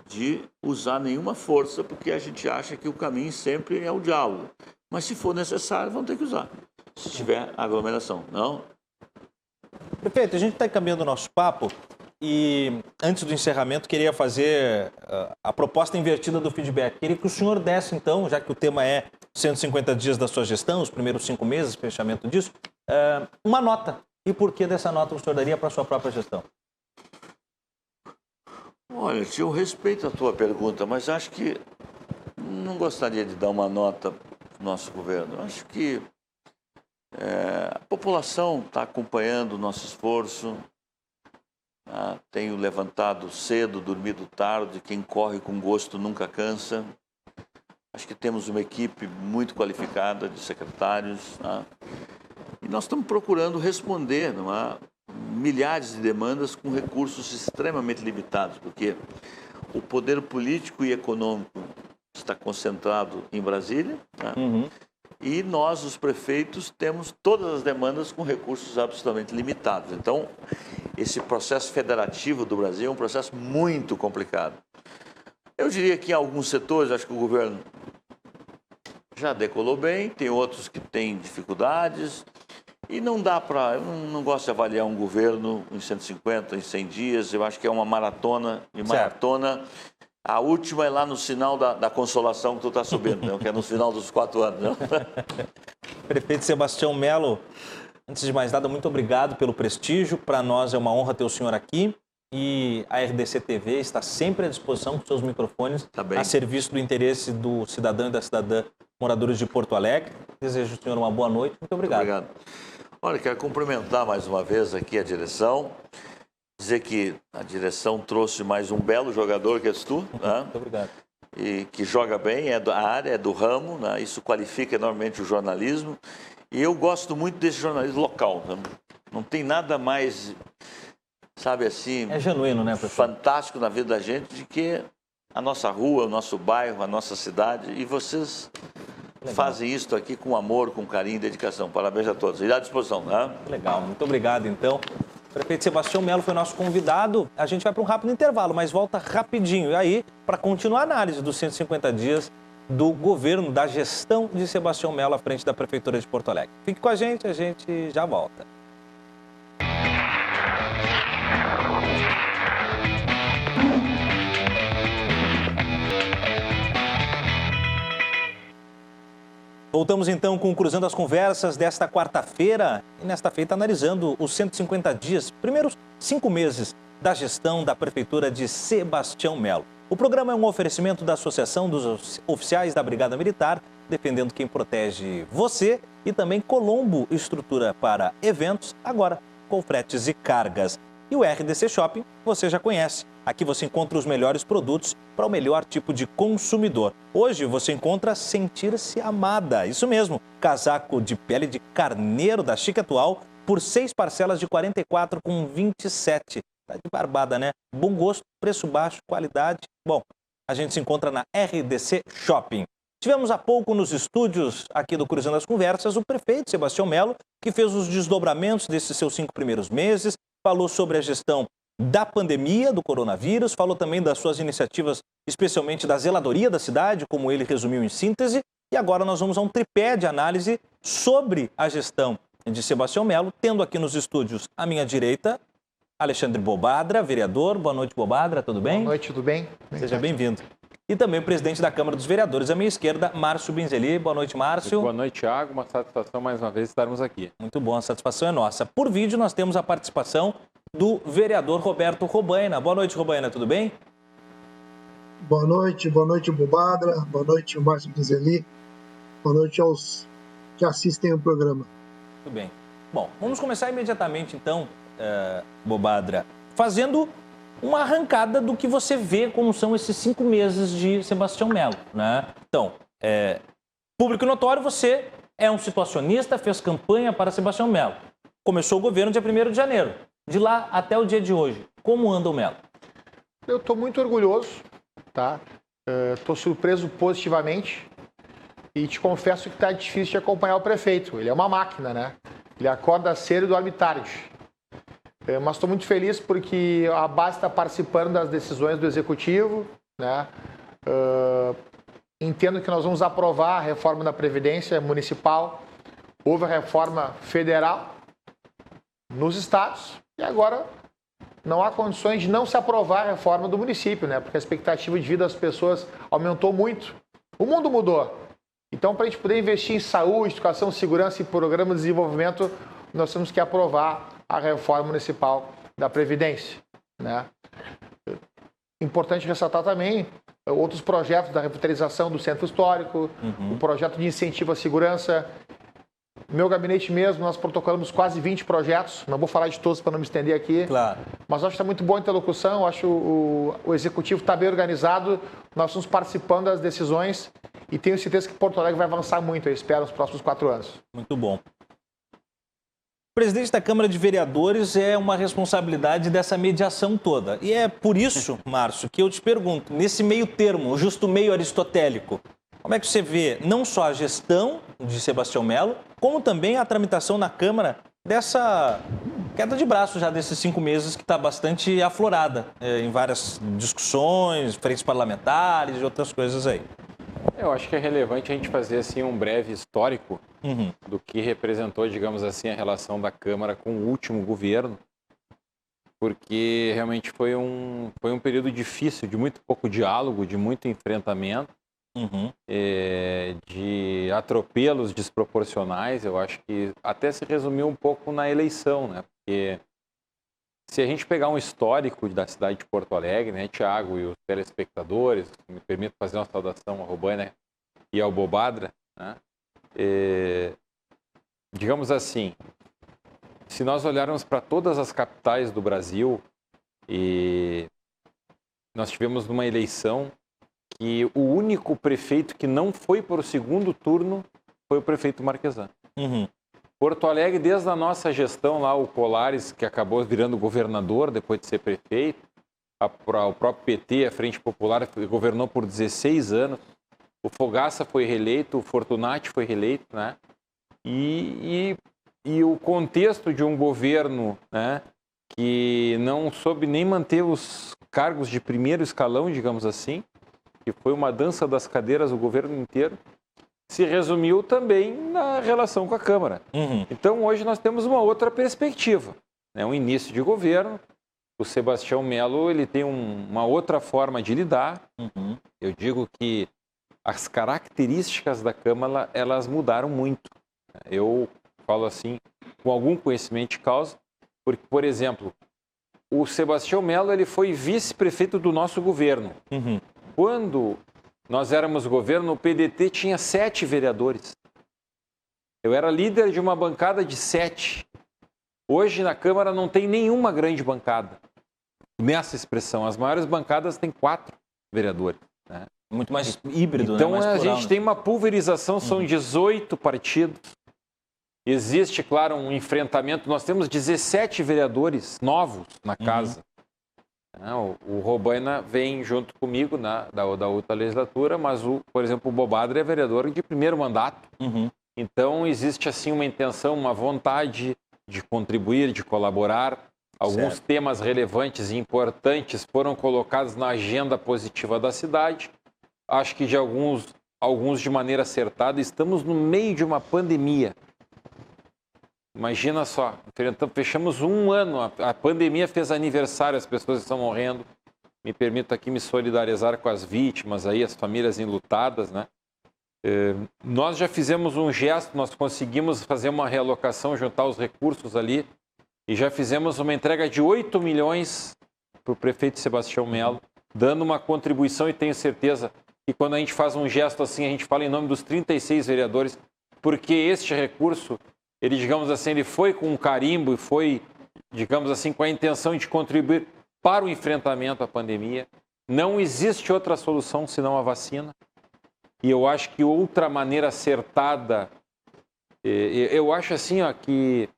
de usar nenhuma força, porque a gente acha que o caminho sempre é o diálogo. Mas se for necessário, vão ter que usar. Se tiver aglomeração, não? Prefeito, a gente está encaminhando o nosso papo e, antes do encerramento, queria fazer a proposta invertida do feedback. Queria que o senhor desse, então, já que o tema é 150 dias da sua gestão, os primeiros 5 meses, fechamento disso, uma nota. E por que dessa nota o senhor daria para a sua própria gestão? Olha, eu respeito a tua pergunta, mas acho que não gostaria de dar uma nota para o nosso governo. Acho que a população está acompanhando o nosso esforço. Tenho levantado cedo, dormido tarde. Quem corre com gosto nunca cansa. Acho que temos uma equipe muito qualificada de secretários. E nós estamos procurando responder milhares de demandas com recursos extremamente limitados, porque o poder político e econômico está concentrado em Brasília. E nós, os prefeitos, temos todas as demandas com recursos absolutamente limitados. Então, esse processo federativo do Brasil é um processo muito complicado. Eu diria que em alguns setores, acho que o governo já decolou bem, tem outros que têm dificuldades. E não dá para... Eu não gosto de avaliar um governo em 150, em 100 dias. Eu acho que é uma maratona. E maratona... A última é lá no sinal da consolação que tu está subindo, né? Que é no final dos 4 anos. Né? Prefeito Sebastião Melo, antes de mais nada, muito obrigado pelo prestígio. Para nós é uma honra ter o senhor aqui. E a RDC TV está sempre à disposição com seus microfones a serviço do interesse do cidadão e da cidadã moradores de Porto Alegre. Desejo ao senhor uma boa noite. Muito obrigado. Muito obrigado. Olha, quero cumprimentar mais uma vez aqui a direção. Dizer que a direção trouxe mais um belo jogador que és tu, né? Muito obrigado. E que joga bem, é da área, é do ramo, né? Isso qualifica enormemente o jornalismo. E eu gosto muito desse jornalismo local, né? Não tem nada mais, sabe assim... É genuíno, né, professor? Fantástico na vida da gente de que a nossa rua, o nosso bairro, a nossa cidade. E vocês fazem isso aqui com amor, com carinho e dedicação. Parabéns a todos. E à disposição, né? Legal, muito obrigado, então. O prefeito Sebastião Melo foi nosso convidado. A gente vai para um rápido intervalo, mas volta rapidinho. E aí, para continuar a análise dos 150 dias do governo, da gestão de Sebastião Melo à frente da Prefeitura de Porto Alegre. Fique com a gente já volta. Voltamos então com o Cruzando as Conversas desta quarta-feira e nesta feita analisando os 150 dias, primeiros 5 meses da gestão da Prefeitura de Sebastião Melo. O programa é um oferecimento da Associação dos Oficiais da Brigada Militar, defendendo quem protege você, e também Colombo, estrutura para eventos, agora com fretes e cargas. E o RDC Shopping você já conhece, Aqui você encontra os melhores produtos para o melhor tipo de consumidor. Hoje você encontra Sentir-se Amada. Isso mesmo, casaco de pele de carneiro da Chique Atual por 6 parcelas de R$ 44,27. Tá de barbada, né? Bom gosto, preço baixo, qualidade. Bom, a gente se encontra na RDC Shopping. Tivemos há pouco nos estúdios aqui do Cruzando as Conversas o prefeito Sebastião Melo, que fez os desdobramentos desses seus 5 primeiros meses, falou sobre a gestão da pandemia do coronavírus, falou também das suas iniciativas, especialmente da zeladoria da cidade, como ele resumiu em síntese, e agora nós vamos a um tripé de análise sobre a gestão de Sebastião Melo, tendo aqui nos estúdios à minha direita, Alexandre Bobadra, vereador. Boa noite, Bobadra, tudo bem? Boa noite, tudo bem? Seja bem-vindo. E também o presidente da Câmara dos Vereadores, à minha esquerda, Márcio Binzeli. Boa noite, Márcio. Boa noite, Thiago. Uma satisfação mais uma vez estarmos aqui. Muito bom, a satisfação é nossa. Por vídeo, nós temos a participação do vereador Roberto Robaina. Boa noite, Robaina, tudo bem? Boa noite, Bobadra. Boa noite, Márcio Binzeli. Boa noite aos que assistem o programa. Muito bem. Bom, vamos começar imediatamente, então, Bobadra, fazendo uma arrancada do que você vê como são esses 5 meses de Sebastião Melo, né? Então, público notório, você é um situacionista, fez campanha para Sebastião Melo. Começou o governo dia 1º de janeiro. De lá até o dia de hoje, como anda o Melo? Eu estou muito orgulhoso, tá? Estou surpreso positivamente e te confesso que está difícil de acompanhar o prefeito. Ele é uma máquina, né? Ele acorda cedo e dorme tarde. Mas estou muito feliz porque a base está participando das decisões do Executivo, né? Entendo que nós vamos aprovar a reforma da Previdência Municipal. Houve a reforma federal nos estados e agora não há condições de não se aprovar a reforma do município, né? Porque a expectativa de vida das pessoas aumentou muito. O mundo mudou. Então, para a gente poder investir em saúde, educação, segurança e programa de desenvolvimento, nós temos que aprovar a reforma municipal da Previdência, né? Importante ressaltar também outros projetos da revitalização do centro histórico, o projeto de incentivo à segurança. No meu gabinete mesmo, nós protocolamos quase 20 projetos, não vou falar de todos para não me estender aqui, claro. Mas acho que está muito boa a interlocução, acho o Executivo está bem organizado, nós estamos participando das decisões e tenho certeza que Porto Alegre vai avançar muito, eu espero, nos próximos 4 anos. Muito bom. O presidente da Câmara de Vereadores é uma responsabilidade dessa mediação toda. E é por isso, Márcio, que eu te pergunto, nesse meio termo, o justo meio aristotélico, como é que você vê não só a gestão de Sebastião Melo, como também a tramitação na Câmara dessa queda de braço já desses 5 meses que está bastante aflorada em várias discussões, frentes parlamentares e outras coisas aí? Eu acho que é relevante a gente fazer assim um breve histórico do que representou, digamos assim, a relação da Câmara com o último governo, porque realmente foi um período difícil, de muito pouco diálogo, de muito enfrentamento, de atropelos desproporcionais. Eu acho que até se resumiu um pouco na eleição, né? Porque se a gente pegar um histórico da cidade de Porto Alegre, né, Thiago e os telespectadores, me permito fazer uma saudação ao Robaina e ao Bobadra, né? Digamos assim, se nós olharmos para todas as capitais do Brasil, nós tivemos uma eleição que o único prefeito que não foi para o segundo turno foi o prefeito Marquesan. Porto Alegre, desde a nossa gestão lá, o Colares, que acabou virando governador depois de ser prefeito, o próprio PT, a Frente Popular, governou por 16 anos, o Fogaça foi reeleito, o Fortunati foi reeleito, né? E o contexto de um governo, né, que não soube nem manter os cargos de primeiro escalão, digamos assim, que foi uma dança das cadeiras o governo inteiro, se resumiu também na relação com a Câmara. Então, hoje nós temos uma outra perspectiva, né? Um início de governo. O Sebastião Melo ele tem uma outra forma de lidar. Eu digo que as características da Câmara, elas mudaram muito. Eu falo assim, com algum conhecimento de causa, porque, por exemplo, o Sebastião Melo ele foi vice-prefeito do nosso governo. Quando nós éramos governo, o PDT tinha 7 vereadores. Eu era líder de uma bancada de 7. Hoje, na Câmara, não tem nenhuma grande bancada. nessa expressão. As maiores bancadas têm 4 vereadores, né? Muito mais híbrido, então, né? Mais a plural, gente né? tem uma pulverização, são 18 partidos. Existe, claro, um enfrentamento. Nós temos 17 vereadores novos na casa. O Robaina vem junto comigo da outra legislatura, mas, por exemplo, o Bobadra é vereador de primeiro mandato. Então, existe assim uma intenção, uma vontade de contribuir, de colaborar. Alguns temas relevantes e importantes foram colocados na agenda positiva da cidade. Acho que de alguns de maneira acertada. Estamos no meio de uma pandemia. Imagina só, fechamos um ano, a pandemia fez aniversário, as pessoas estão morrendo. Me permito aqui me solidarizar com as vítimas, aí, as famílias enlutadas, né? Nós já fizemos um gesto, nós conseguimos fazer uma realocação, juntar os recursos ali, e já fizemos uma entrega de 8 milhões para o prefeito Sebastião Melo, dando uma contribuição, e tenho certeza que quando a gente faz um gesto assim, a gente fala em nome dos 36 vereadores, porque este recurso, ele, digamos assim, ele foi com um carimbo e foi, digamos assim, com a intenção de contribuir para o enfrentamento à pandemia. Não existe outra solução senão a vacina. E eu acho que outra maneira acertada, eu acho assim, ó, que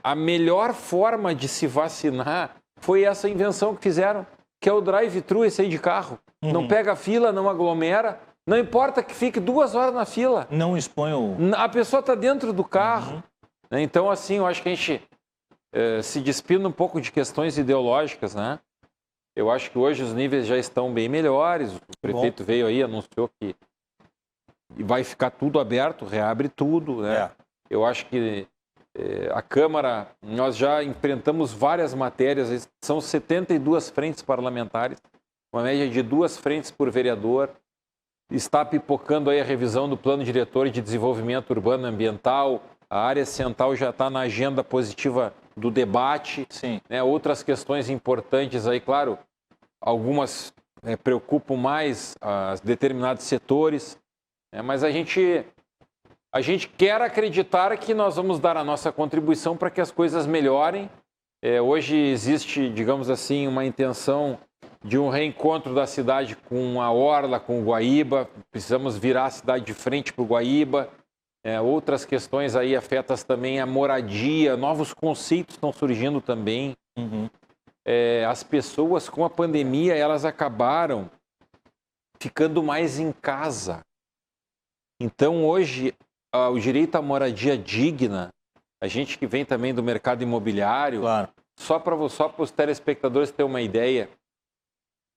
a melhor forma de se vacinar foi essa invenção que fizeram, que é o drive-thru, esse aí de carro. Não pega fila, não aglomera. Não importa que fique 2 horas na fila. Não expõe o... A pessoa está dentro do carro. Então, assim, eu acho que a gente se despina um pouco de questões ideológicas, né? Eu acho que hoje os níveis já estão bem melhores. O prefeito veio aí, anunciou que vai ficar tudo aberto, reabre tudo, né? Eu acho que a Câmara, nós já enfrentamos várias matérias, são 72 frentes parlamentares, uma média de 2 frentes por vereador. Está pipocando aí a revisão do Plano Diretor de Desenvolvimento Urbano e Ambiental. A área central já está na agenda positiva do debate. Sim. Né? Outras questões importantes aí, claro, algumas preocupam mais determinados setores, mas a gente quer acreditar que nós vamos dar a nossa contribuição para que as coisas melhorem. Hoje existe, digamos assim, uma intenção de um reencontro da cidade com a Orla, com o Guaíba. Precisamos virar a cidade de frente para o Guaíba. Outras questões aí afetam também a moradia, novos conceitos estão surgindo também. As pessoas com a pandemia, elas acabaram ficando mais em casa. Então hoje, o direito à moradia digna, a gente que vem também do mercado imobiliário, claro. Só para os telespectadores terem uma ideia,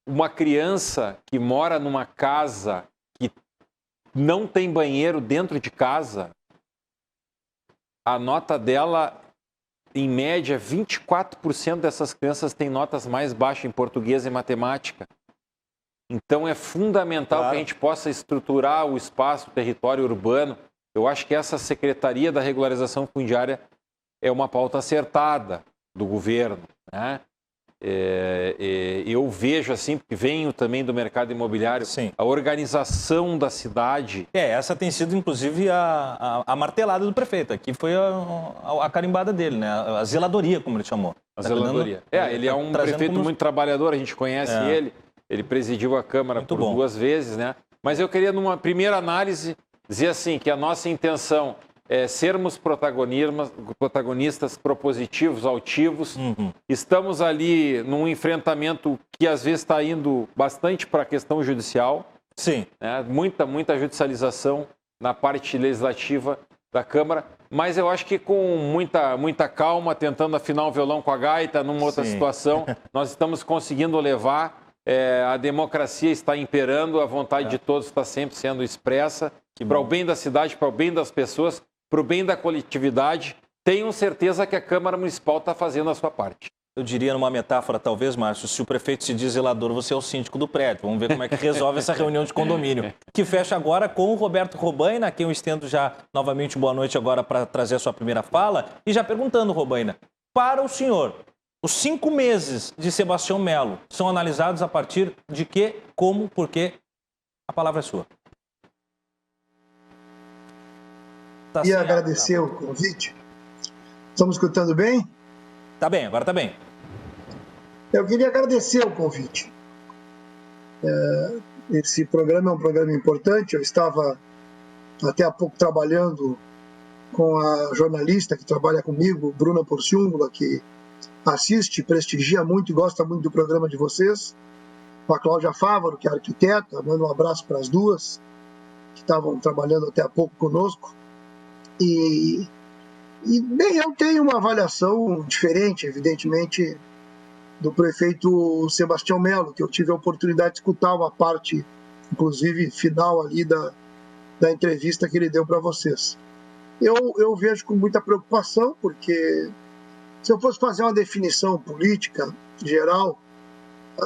uma criança que mora numa casa que não tem banheiro dentro de casa, a nota dela, em média, 24% dessas crianças têm notas mais baixas em português e matemática. Então é fundamental que a gente possa estruturar o espaço, o território urbano. Eu acho que essa Secretaria da Regularização Fundiária é uma pauta acertada do governo, né? Eu vejo assim, porque venho também do mercado imobiliário, Sim. A organização da cidade. Essa tem sido, inclusive, a martelada do prefeito. Aqui foi a carimbada dele, né? A zeladoria, como ele chamou. A zeladoria. Ele é um prefeito muito trabalhador, a gente conhece ele. Ele presidiu a Câmara por 2 vezes, né? Mas eu queria, numa primeira análise, dizer assim, que a nossa intenção é sermos protagonistas propositivos, altivos. Estamos ali num enfrentamento que às vezes está indo bastante para a questão judicial. Sim. Né? Muita judicialização na parte legislativa da Câmara, mas eu acho que com muita calma, tentando afinar o violão com a gaita, numa outra situação, nós estamos conseguindo levar. A democracia está imperando, a vontade de todos está sempre sendo expressa, para o bem da cidade, para o bem das pessoas, para o bem da coletividade. Tenho certeza que a Câmara Municipal está fazendo a sua parte. Eu diria numa metáfora, talvez, Márcio, se o prefeito se diz zelador, você é o síndico do prédio. Vamos ver como é que resolve essa reunião de condomínio. Que fecha agora com o Roberto Robaina, a quem eu estendo já novamente boa noite agora para trazer a sua primeira fala. E já perguntando, Robaina, para o senhor, os 5 meses de Sebastião Melo são analisados a partir de quê, como, por quê? A palavra é sua. E agradecer o convite. Estamos escutando bem? Tá bem, agora tá bem. Eu queria agradecer o convite. Esse programa é um programa importante. Eu estava até há pouco trabalhando com a jornalista que trabalha comigo, Bruna Porciúncula, que assiste, prestigia muito e gosta muito do programa de vocês, com a Cláudia Fávaro, que é arquiteta, mando um abraço para as duas, que estavam trabalhando até há pouco conosco. E bem, eu tenho uma avaliação diferente, evidentemente, do prefeito Sebastião Melo, que eu tive a oportunidade de escutar uma parte, inclusive, final ali da entrevista que ele deu para vocês. Eu vejo com muita preocupação, porque se eu fosse fazer uma definição política geral,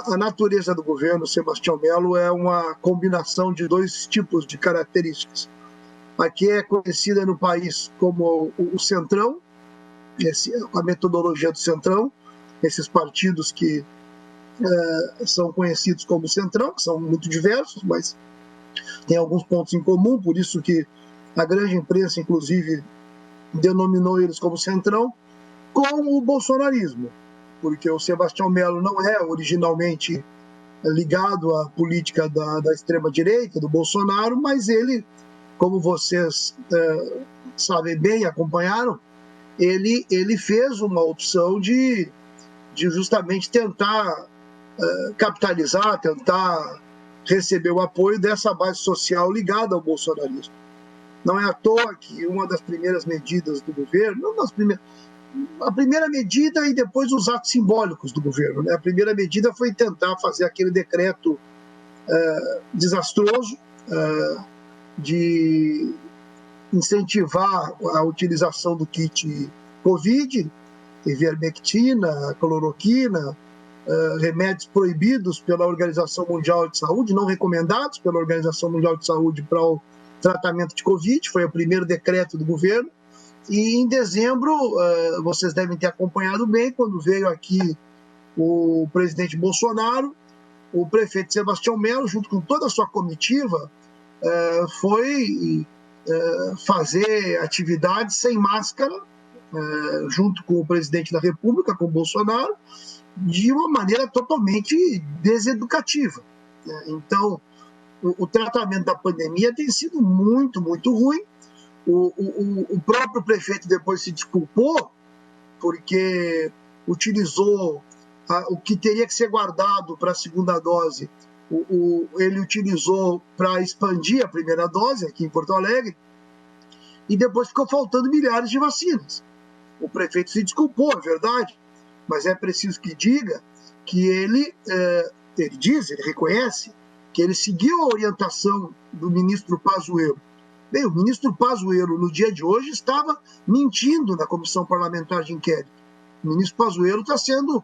a natureza do governo Sebastião Melo é uma combinação de dois tipos de características. Aqui é conhecida no país como o Centrão, a metodologia do Centrão, esses partidos que são conhecidos como Centrão, que são muito diversos, mas tem alguns pontos em comum, por isso que a grande imprensa, inclusive, denominou eles como Centrão, com o bolsonarismo, porque o Sebastião Melo não é originalmente ligado à política da extrema-direita, do Bolsonaro, mas ele, como vocês sabem bem, acompanharam, ele fez uma opção de justamente tentar capitalizar, tentar receber o apoio dessa base social ligada ao bolsonarismo. Não é à toa que uma das primeiras medidas do governo, a primeira medida e depois os atos simbólicos do governo, né? A primeira medida foi tentar fazer aquele decreto desastroso de incentivar a utilização do kit Covid, ivermectina, cloroquina, remédios proibidos pela Organização Mundial de Saúde, não recomendados pela Organização Mundial de Saúde para o tratamento de Covid, foi o primeiro decreto do governo. E em dezembro, vocês devem ter acompanhado bem, quando veio aqui o presidente Bolsonaro, o prefeito Sebastião Melo, junto com toda a sua comitiva, foi fazer atividades sem máscara, junto com o presidente da República, com o Bolsonaro, de uma maneira totalmente deseducativa. Então, o tratamento da pandemia tem sido muito, muito ruim. O próprio prefeito depois se desculpou, porque utilizou o que teria que ser guardado para a segunda dose, ele utilizou para expandir a primeira dose aqui em Porto Alegre, e depois ficou faltando milhares de vacinas. O prefeito se desculpou, é verdade, mas é preciso que diga que ele reconhece que ele seguiu a orientação do ministro Pazuello. Bem, o ministro Pazuello, no dia de hoje, estava mentindo na comissão parlamentar de inquérito. O ministro Pazuello está sendo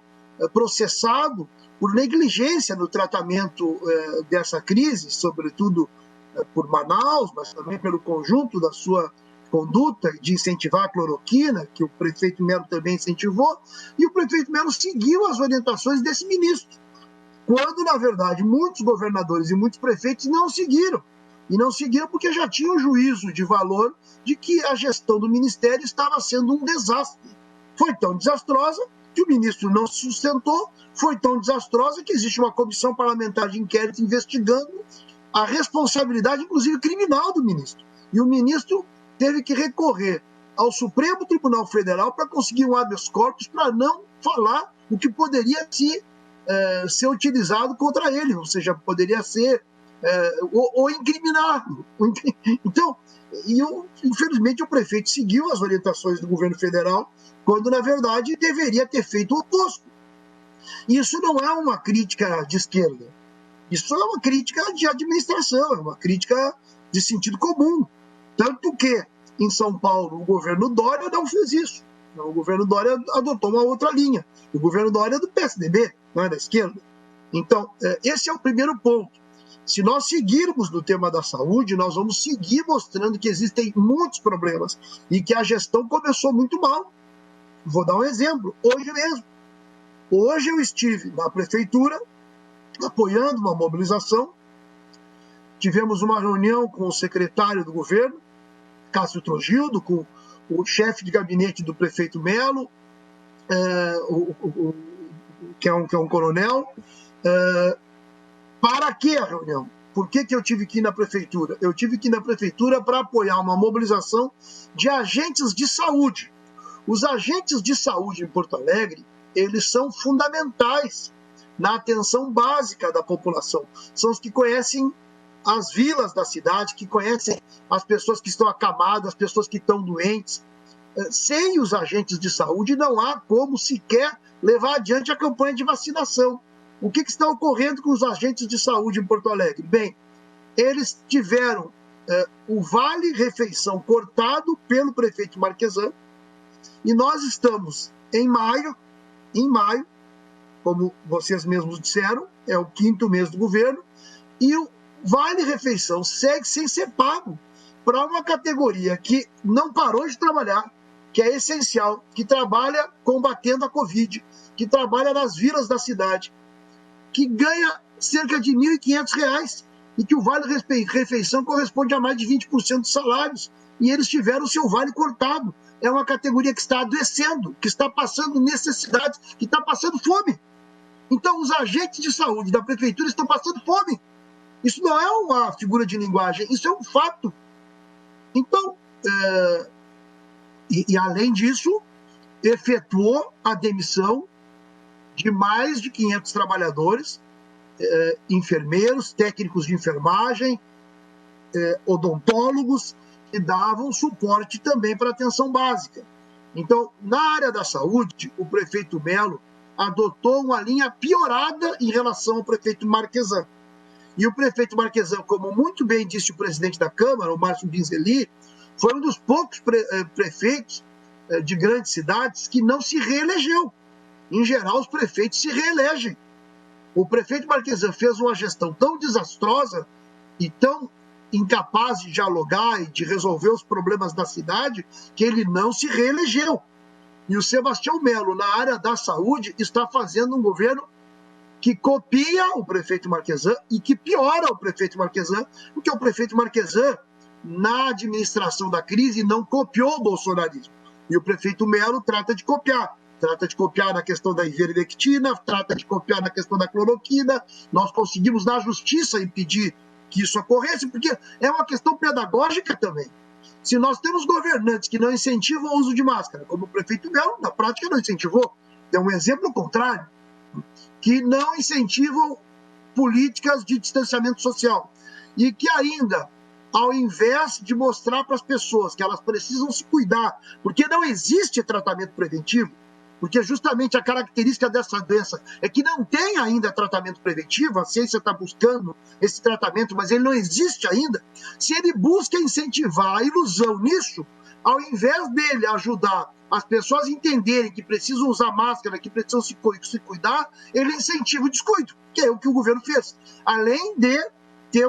processado por negligência no tratamento dessa crise, sobretudo por Manaus, mas também pelo conjunto da sua conduta de incentivar a cloroquina, que o prefeito Melo também incentivou, e o prefeito Melo seguiu as orientações desse ministro, quando, na verdade, muitos governadores e muitos prefeitos não seguiram. E não seguiram porque já tinham juízo de valor de que a gestão do ministério estava sendo um desastre. Foi tão desastrosa que o ministro não se sustentou, foi tão desastrosa que existe uma comissão parlamentar de inquérito investigando a responsabilidade, inclusive criminal, do ministro. E o ministro teve que recorrer ao Supremo Tribunal Federal para conseguir um habeas corpus para não falar o que poderia ser utilizado contra ele, ou seja, poderia ser ou incriminado. Então, infelizmente, o prefeito seguiu as orientações do governo federal, quando, na verdade, deveria ter feito o oposto. Isso não é uma crítica de esquerda. Isso é uma crítica de administração, é uma crítica de sentido comum. Tanto que, em São Paulo, o governo Dória não fez isso. O governo Dória adotou uma outra linha. O governo Dória é do PSDB, não é da esquerda. Então, esse é o primeiro ponto. Se nós seguirmos no tema da saúde, nós vamos seguir mostrando que existem muitos problemas e que a gestão começou muito mal. Vou dar um exemplo. Hoje mesmo. Hoje eu estive na prefeitura apoiando uma mobilização. Tivemos uma reunião com o secretário do governo, Cássio Trogildo, com o chefe de gabinete do prefeito Melo, o que é um coronel. Para que a reunião? Por que eu tive que ir na prefeitura? Eu tive que ir na prefeitura para apoiar uma mobilização de agentes de saúde. Os agentes de saúde em Porto Alegre, eles são fundamentais na atenção básica da população. São os que conhecem as vilas da cidade, que conhecem as pessoas que estão acamadas, as pessoas que estão doentes. Sem os agentes de saúde, não há como sequer levar adiante a campanha de vacinação. O que está ocorrendo com os agentes de saúde em Porto Alegre? Bem, eles tiveram o vale-refeição cortado pelo prefeito Marquesan, e nós estamos em maio, como vocês mesmos disseram, é o 5º mês do governo, e o vale-refeição segue sem ser pago para uma categoria que não parou de trabalhar, que é essencial, que trabalha combatendo a Covid, que trabalha nas vilas da cidade, que ganha cerca de R$ 1.500 e que o vale-refeição corresponde a mais de 20% dos salários, e eles tiveram o seu vale cortado. É uma categoria que está adoecendo, que está passando necessidades, que está passando fome. Então, os agentes de saúde da prefeitura estão passando fome. Isso não é uma figura de linguagem, isso é um fato. Então, além disso, efetuou a demissão de mais de 500 trabalhadores, enfermeiros, técnicos de enfermagem, odontólogos, que davam suporte também para a atenção básica. Então, na área da saúde, o prefeito Melo adotou uma linha piorada em relação ao prefeito Marquesan. E o prefeito Marquesan, como muito bem disse o presidente da Câmara, o Márcio Binzeli, foi um dos poucos prefeitos de grandes cidades que não se reelegeu. Em geral, os prefeitos se reelegem. O prefeito Marquesan fez uma gestão tão desastrosa e tão incapaz de dialogar e de resolver os problemas da cidade que ele não se reelegeu. E o Sebastião Melo, na área da saúde, está fazendo um governo que copia o prefeito Marquesan e que piora o prefeito Marquesan, porque o prefeito Marquesan, na administração da crise, não copiou o bolsonarismo. E o prefeito Melo trata de copiar na questão da ivermectina, trata de copiar na questão da cloroquina. Nós conseguimos na justiça impedir que isso ocorresse, porque é uma questão pedagógica também. Se nós temos governantes que não incentivam o uso de máscara, como o prefeito Melo, na prática não incentivou, é um exemplo contrário, que não incentivam políticas de distanciamento social e que ainda, ao invés de mostrar para as pessoas que elas precisam se cuidar, porque não existe tratamento preventivo, porque justamente a característica dessa doença é que não tem ainda tratamento preventivo, a ciência está buscando esse tratamento, mas ele não existe ainda. Se ele busca incentivar a ilusão nisso, ao invés dele ajudar as pessoas a entenderem que precisam usar máscara, que precisam se cuidar, ele incentiva o descuido, que é o que o governo fez. Além de ter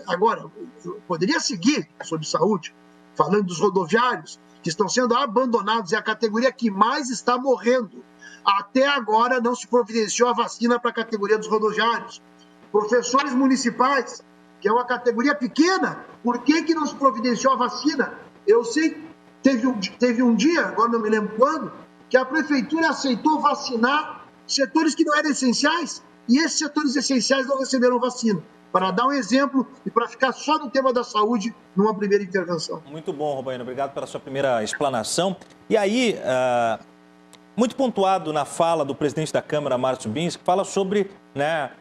Agora, eu poderia seguir sobre saúde, falando dos rodoviários, que estão sendo abandonados, é a categoria que mais está morrendo. Até agora não se providenciou a vacina para a categoria dos rodoviários. Professores municipais, que é uma categoria pequena, por que não se providenciou a vacina? Eu sei, teve um dia, agora não me lembro quando, que a prefeitura aceitou vacinar setores que não eram essenciais, e esses setores essenciais não receberam vacina. Para dar um exemplo e para ficar só no tema da saúde numa primeira intervenção. Muito bom, Robaina. Obrigado pela sua primeira explanação. E aí, muito pontuado na fala do presidente da Câmara, Márcio Binzeli, que fala sobre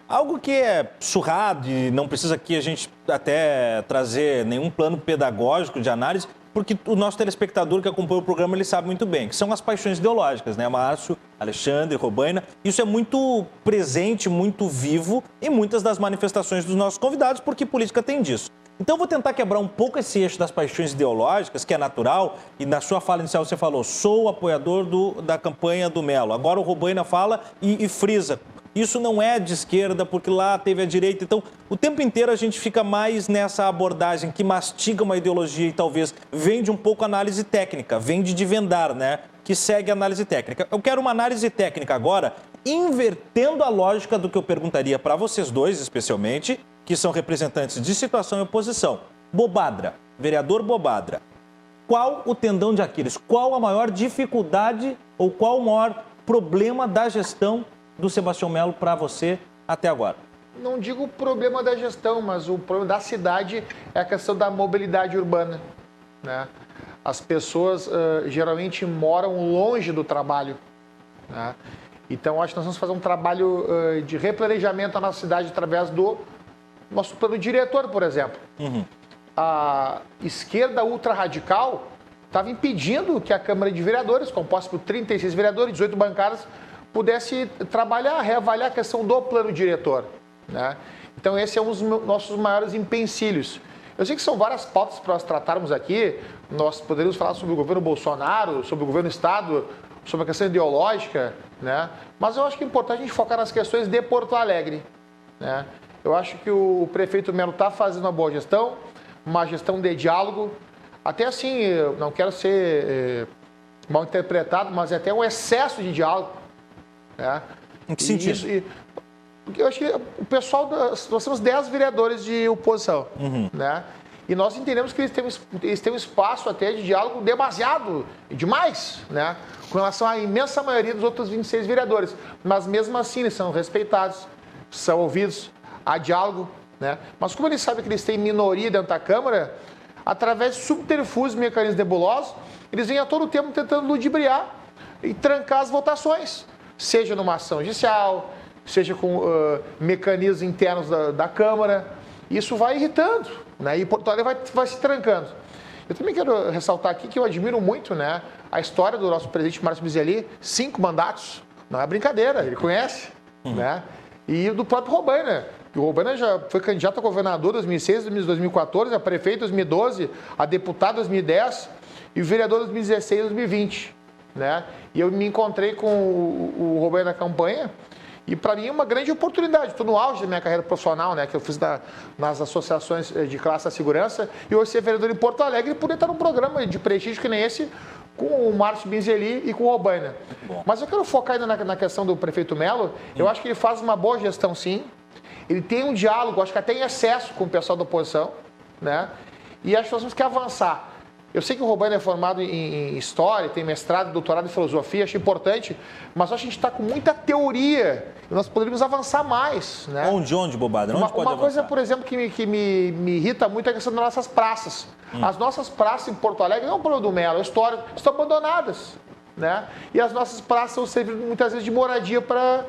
algo que é surrado e não precisa aqui a gente até trazer nenhum plano pedagógico de análise, porque o nosso telespectador que acompanha o programa, ele sabe muito bem, que são as paixões ideológicas, Márcio, Alexandre, Robaina. Isso é muito presente, muito vivo em muitas das manifestações dos nossos convidados, porque política tem disso. Então, eu vou tentar quebrar um pouco esse eixo das paixões ideológicas, que é natural, e na sua fala inicial você falou, sou apoiador da campanha do Melo. Agora o Robaina fala e frisa. Isso não é de esquerda, porque lá teve a direita. Então, o tempo inteiro a gente fica mais nessa abordagem que mastiga uma ideologia e talvez vende um pouco a análise técnica, vende de vendar, que segue a análise técnica. Eu quero uma análise técnica agora, invertendo a lógica do que eu perguntaria para vocês dois, especialmente, que são representantes de situação e oposição. Bobadra, vereador Bobadra, qual o tendão de Aquiles? Qual a maior dificuldade ou qual o maior problema da gestão do Sebastião Melo para você até agora? Não digo o problema da gestão, mas o problema da cidade é a questão da mobilidade urbana, né? As pessoas geralmente moram longe do trabalho, né? Então, acho que nós vamos fazer um trabalho de replanejamento da nossa cidade através do nosso plano diretor, por exemplo. A esquerda ultra-radical estava impedindo que a Câmara de Vereadores, composta por 36 vereadores, 18 bancadas, pudesse trabalhar, reavaliar a questão do plano diretor, né? Então, esse é um dos nossos maiores empecilhos. Eu sei que são várias pautas para nós tratarmos aqui. Nós poderíamos falar sobre o governo Bolsonaro, sobre o governo do Estado, sobre a questão ideológica, né? Mas eu acho que é importante a gente focar nas questões de Porto Alegre, né? Eu acho que o prefeito Melo está fazendo uma boa gestão, uma gestão de diálogo. Até assim, eu não quero ser mal interpretado, mas é até um excesso de diálogo, né? Em que sentido? Porque eu acho que o pessoal, nós temos 10 vereadores de oposição, né? E nós entendemos que eles têm um espaço até de diálogo demais, né? Com relação à imensa maioria dos outros 26 vereadores. Mas mesmo assim, eles são respeitados, são ouvidos, há diálogo, né? Mas como eles sabem que eles têm minoria dentro da Câmara, através de subterfúgios e mecanismos nebulosos, eles vêm a todo tempo tentando ludibriar e trancar as votações, seja numa ação judicial, seja com mecanismos internos da Câmara. Isso vai irritando, né? E Porto Alegre vai se trancando. Eu também quero ressaltar aqui que eu admiro muito, né, a história do nosso presidente Márcio Binzeli, 5 mandatos, não é brincadeira, ele conhece, né? E do próprio Robaina. O Robaina já foi candidato a governador em 2006, 2014, a prefeito em 2012, a deputado em 2010 e o vereador em 2016 e 2020, né? E eu me encontrei com o Robaina na campanha. E para mim é uma grande oportunidade. Estou no auge da minha carreira profissional, né, que eu fiz nas associações de classe da segurança, e hoje ser vereador em Porto Alegre e poder estar num programa de prestígio que nem esse, com o Márcio Binzeli e com o Robaina. Mas eu quero focar ainda na questão do prefeito Melo. Eu acho que ele faz uma boa gestão, sim. Ele tem um diálogo, acho que até em excesso com o pessoal da oposição, né? E acho que nós temos que avançar. Eu sei que o Robaina é formado em História, tem mestrado, doutorado em Filosofia, acho importante, mas acho que a gente está com muita teoria e nós poderíamos avançar mais, né? Onde, Bobada? Onde pode uma avançar? coisa, por exemplo, que me irrita muito é a questão das nossas praças. As nossas praças em Porto Alegre, não é um problema do Melo, é história, estão abandonadas, né? E as nossas praças são servindo muitas vezes de moradia para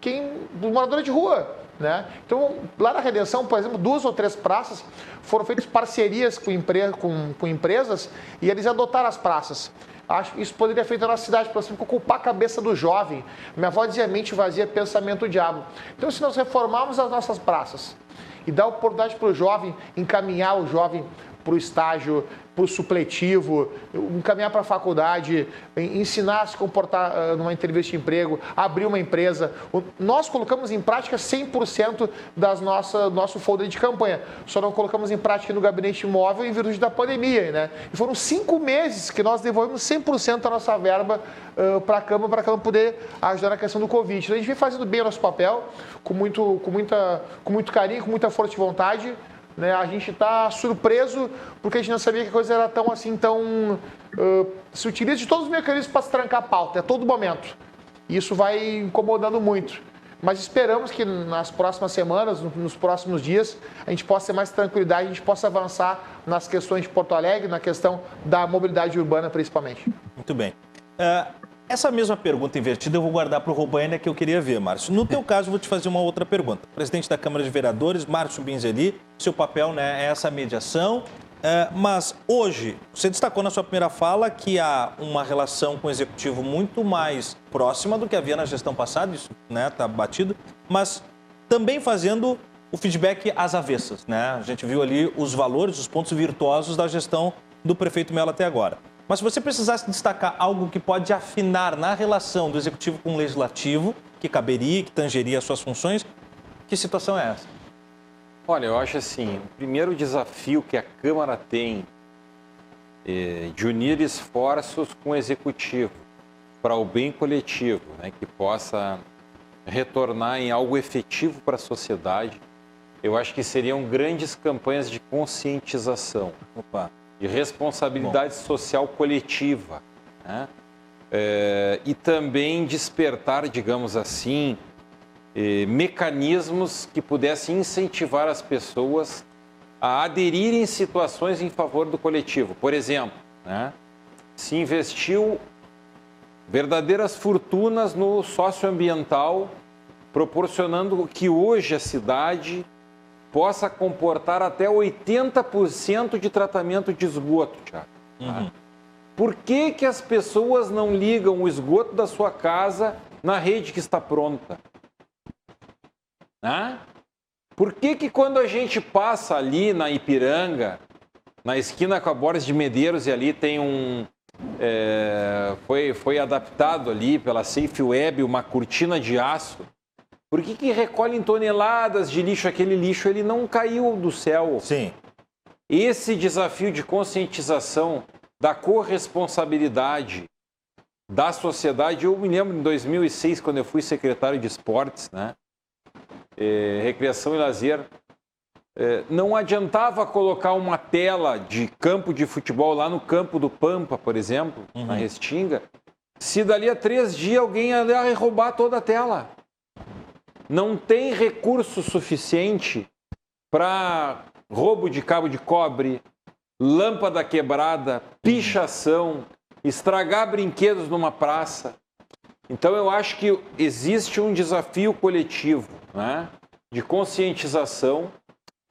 os moradores de rua, né? Então, lá na Redenção, por exemplo, 2 ou 3 praças foram feitas parcerias com empresas e eles adotaram as praças. Acho que isso poderia ser feito na nossa cidade, para ocupar a cabeça do jovem. Minha avó dizia: mente vazia, pensamento diabo. Então, se nós reformarmos as nossas praças e dar oportunidade para o jovem, encaminhar o jovem para o estágio, para o supletivo, encaminhar para a faculdade, ensinar a se comportar numa entrevista de emprego, abrir uma empresa. Nós colocamos em prática 100% do nosso folder de campanha. Só não colocamos em prática no gabinete imóvel em virtude da pandemia, né? E foram 5 meses que nós devolvemos 100% da nossa verba para a Câmara, para a Câmara poder ajudar na questão do Covid. Então, a gente vem fazendo bem o nosso papel, com muito carinho, com muita força de vontade, né? A gente está surpreso porque a gente não sabia que a coisa era tão assim, se utiliza de todos os mecanismos para se trancar a pauta, a todo momento. E isso vai incomodando muito. Mas esperamos que nas próximas semanas, nos próximos dias, a gente possa ter mais tranquilidade, a gente possa avançar nas questões de Porto Alegre, na questão da mobilidade urbana principalmente. Muito bem. Essa mesma pergunta invertida eu vou guardar para o Robaina, que eu queria ver, Márcio. No teu caso, eu vou te fazer uma outra pergunta. Presidente da Câmara de Vereadores, Márcio Binzeli, seu papel, né, é essa mediação. Mas hoje, você destacou na sua primeira fala que há uma relação com o Executivo muito mais próxima do que havia na gestão passada, isso, né, está batido, mas também fazendo o feedback às avessas, né? A gente viu ali os valores, os pontos virtuosos da gestão do prefeito Melo até agora. Mas se você precisasse destacar algo que pode afinar na relação do Executivo com o Legislativo, que caberia, que tangeria as suas funções, que situação é essa? Olha, eu acho assim, o primeiro desafio que a Câmara tem de unir esforços com o Executivo para o bem coletivo, né, que possa retornar em algo efetivo para a sociedade, eu acho que seriam grandes campanhas de conscientização. De responsabilidade social coletiva, né? E também despertar, digamos assim, mecanismos que pudessem incentivar as pessoas a aderirem em situações em favor do coletivo. Por exemplo, né, se investiu verdadeiras fortunas no socioambiental, proporcionando que hoje a cidade possa comportar até 80% de tratamento de esgoto, Thiago. Uhum. Por que que as pessoas não ligam o esgoto da sua casa na rede que está pronta? Né? Por que que quando a gente passa ali na Ipiranga, na esquina com a Borges de Medeiros, e ali tem foi adaptado ali pela Safe Web uma cortina de aço, por que que recolhem toneladas de lixo? Aquele lixo ele não caiu do céu. Sim. Esse desafio de conscientização da corresponsabilidade da sociedade, eu me lembro em 2006, quando eu fui secretário de esportes, né? Recreação e lazer, não adiantava colocar uma tela de campo de futebol lá no campo do Pampa, por exemplo, na Restinga, se dali a 3 dias alguém ia roubar toda a tela. Não tem recurso suficiente para roubo de cabo de cobre, lâmpada quebrada, pichação, estragar brinquedos numa praça. Então eu acho que existe um desafio coletivo, né, de conscientização.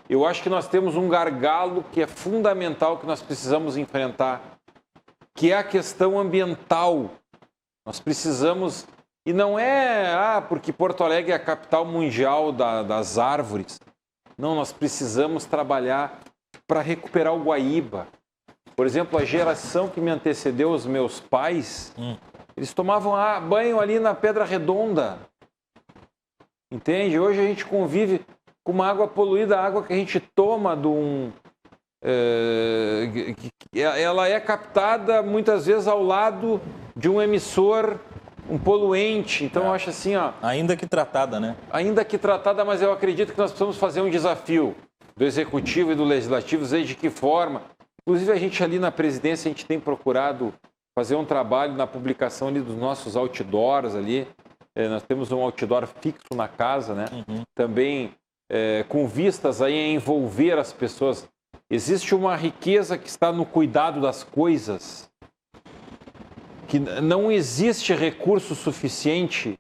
Eu acho que nós temos um gargalo que é fundamental, que nós precisamos enfrentar, que é a questão ambiental. Nós precisamos, e não é porque Porto Alegre é a capital mundial das árvores. Não, nós precisamos trabalhar para recuperar o Guaíba. Por exemplo, a geração que me antecedeu, os meus pais, eles tomavam banho ali na Pedra Redonda. Entende? Hoje a gente convive com uma água poluída, a água que a gente toma ela é captada muitas vezes ao lado de um emissor, um poluente. Então eu acho assim, ainda que tratada, né? Ainda que tratada, mas eu acredito que nós precisamos fazer um desafio do Executivo e do Legislativo, sei de que forma. Inclusive a gente ali na presidência, a gente tem procurado fazer um trabalho na publicação ali dos nossos outdoors ali. Nós temos um outdoor fixo na casa, né? Também com vistas aí a envolver as pessoas. Existe uma riqueza que está no cuidado das coisas, que não existe recurso suficiente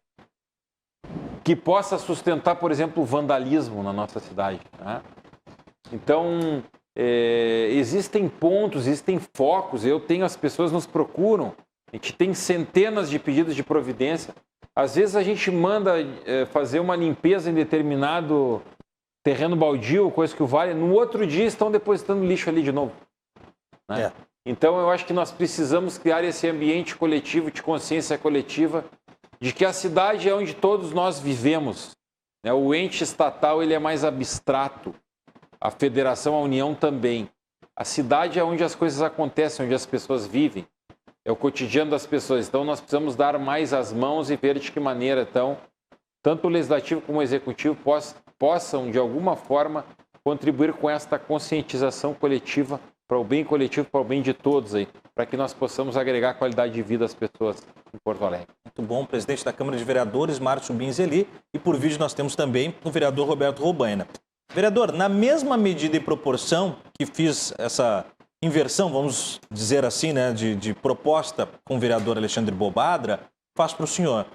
que possa sustentar, por exemplo, o vandalismo na nossa cidade, né? Então, existem pontos, existem focos, as pessoas nos procuram, a gente tem centenas de pedidos de providência. Às vezes a gente manda fazer uma limpeza em determinado terreno baldio, coisa que o vale, no outro dia estão depositando lixo ali de novo, né? Então eu acho que nós precisamos criar esse ambiente coletivo, de consciência coletiva, de que a cidade é onde todos nós vivemos, né? O ente estatal ele é mais abstrato, a federação, a união também. A cidade é onde as coisas acontecem, onde as pessoas vivem, é o cotidiano das pessoas. Então nós precisamos dar mais as mãos e ver de que maneira, então, tanto o Legislativo como o Executivo possam, de alguma forma, contribuir com esta conscientização coletiva para o bem coletivo, para o bem de todos aí, para que nós possamos agregar qualidade de vida às pessoas em Porto Alegre. Muito bom, presidente da Câmara de Vereadores, Márcio Binzeli, e por vídeo nós temos também o vereador Roberto Robaina. Vereador, na mesma medida e proporção que fiz essa inversão, vamos dizer assim, né, de proposta com o vereador Alexandre Bobadra, faço para o senhor.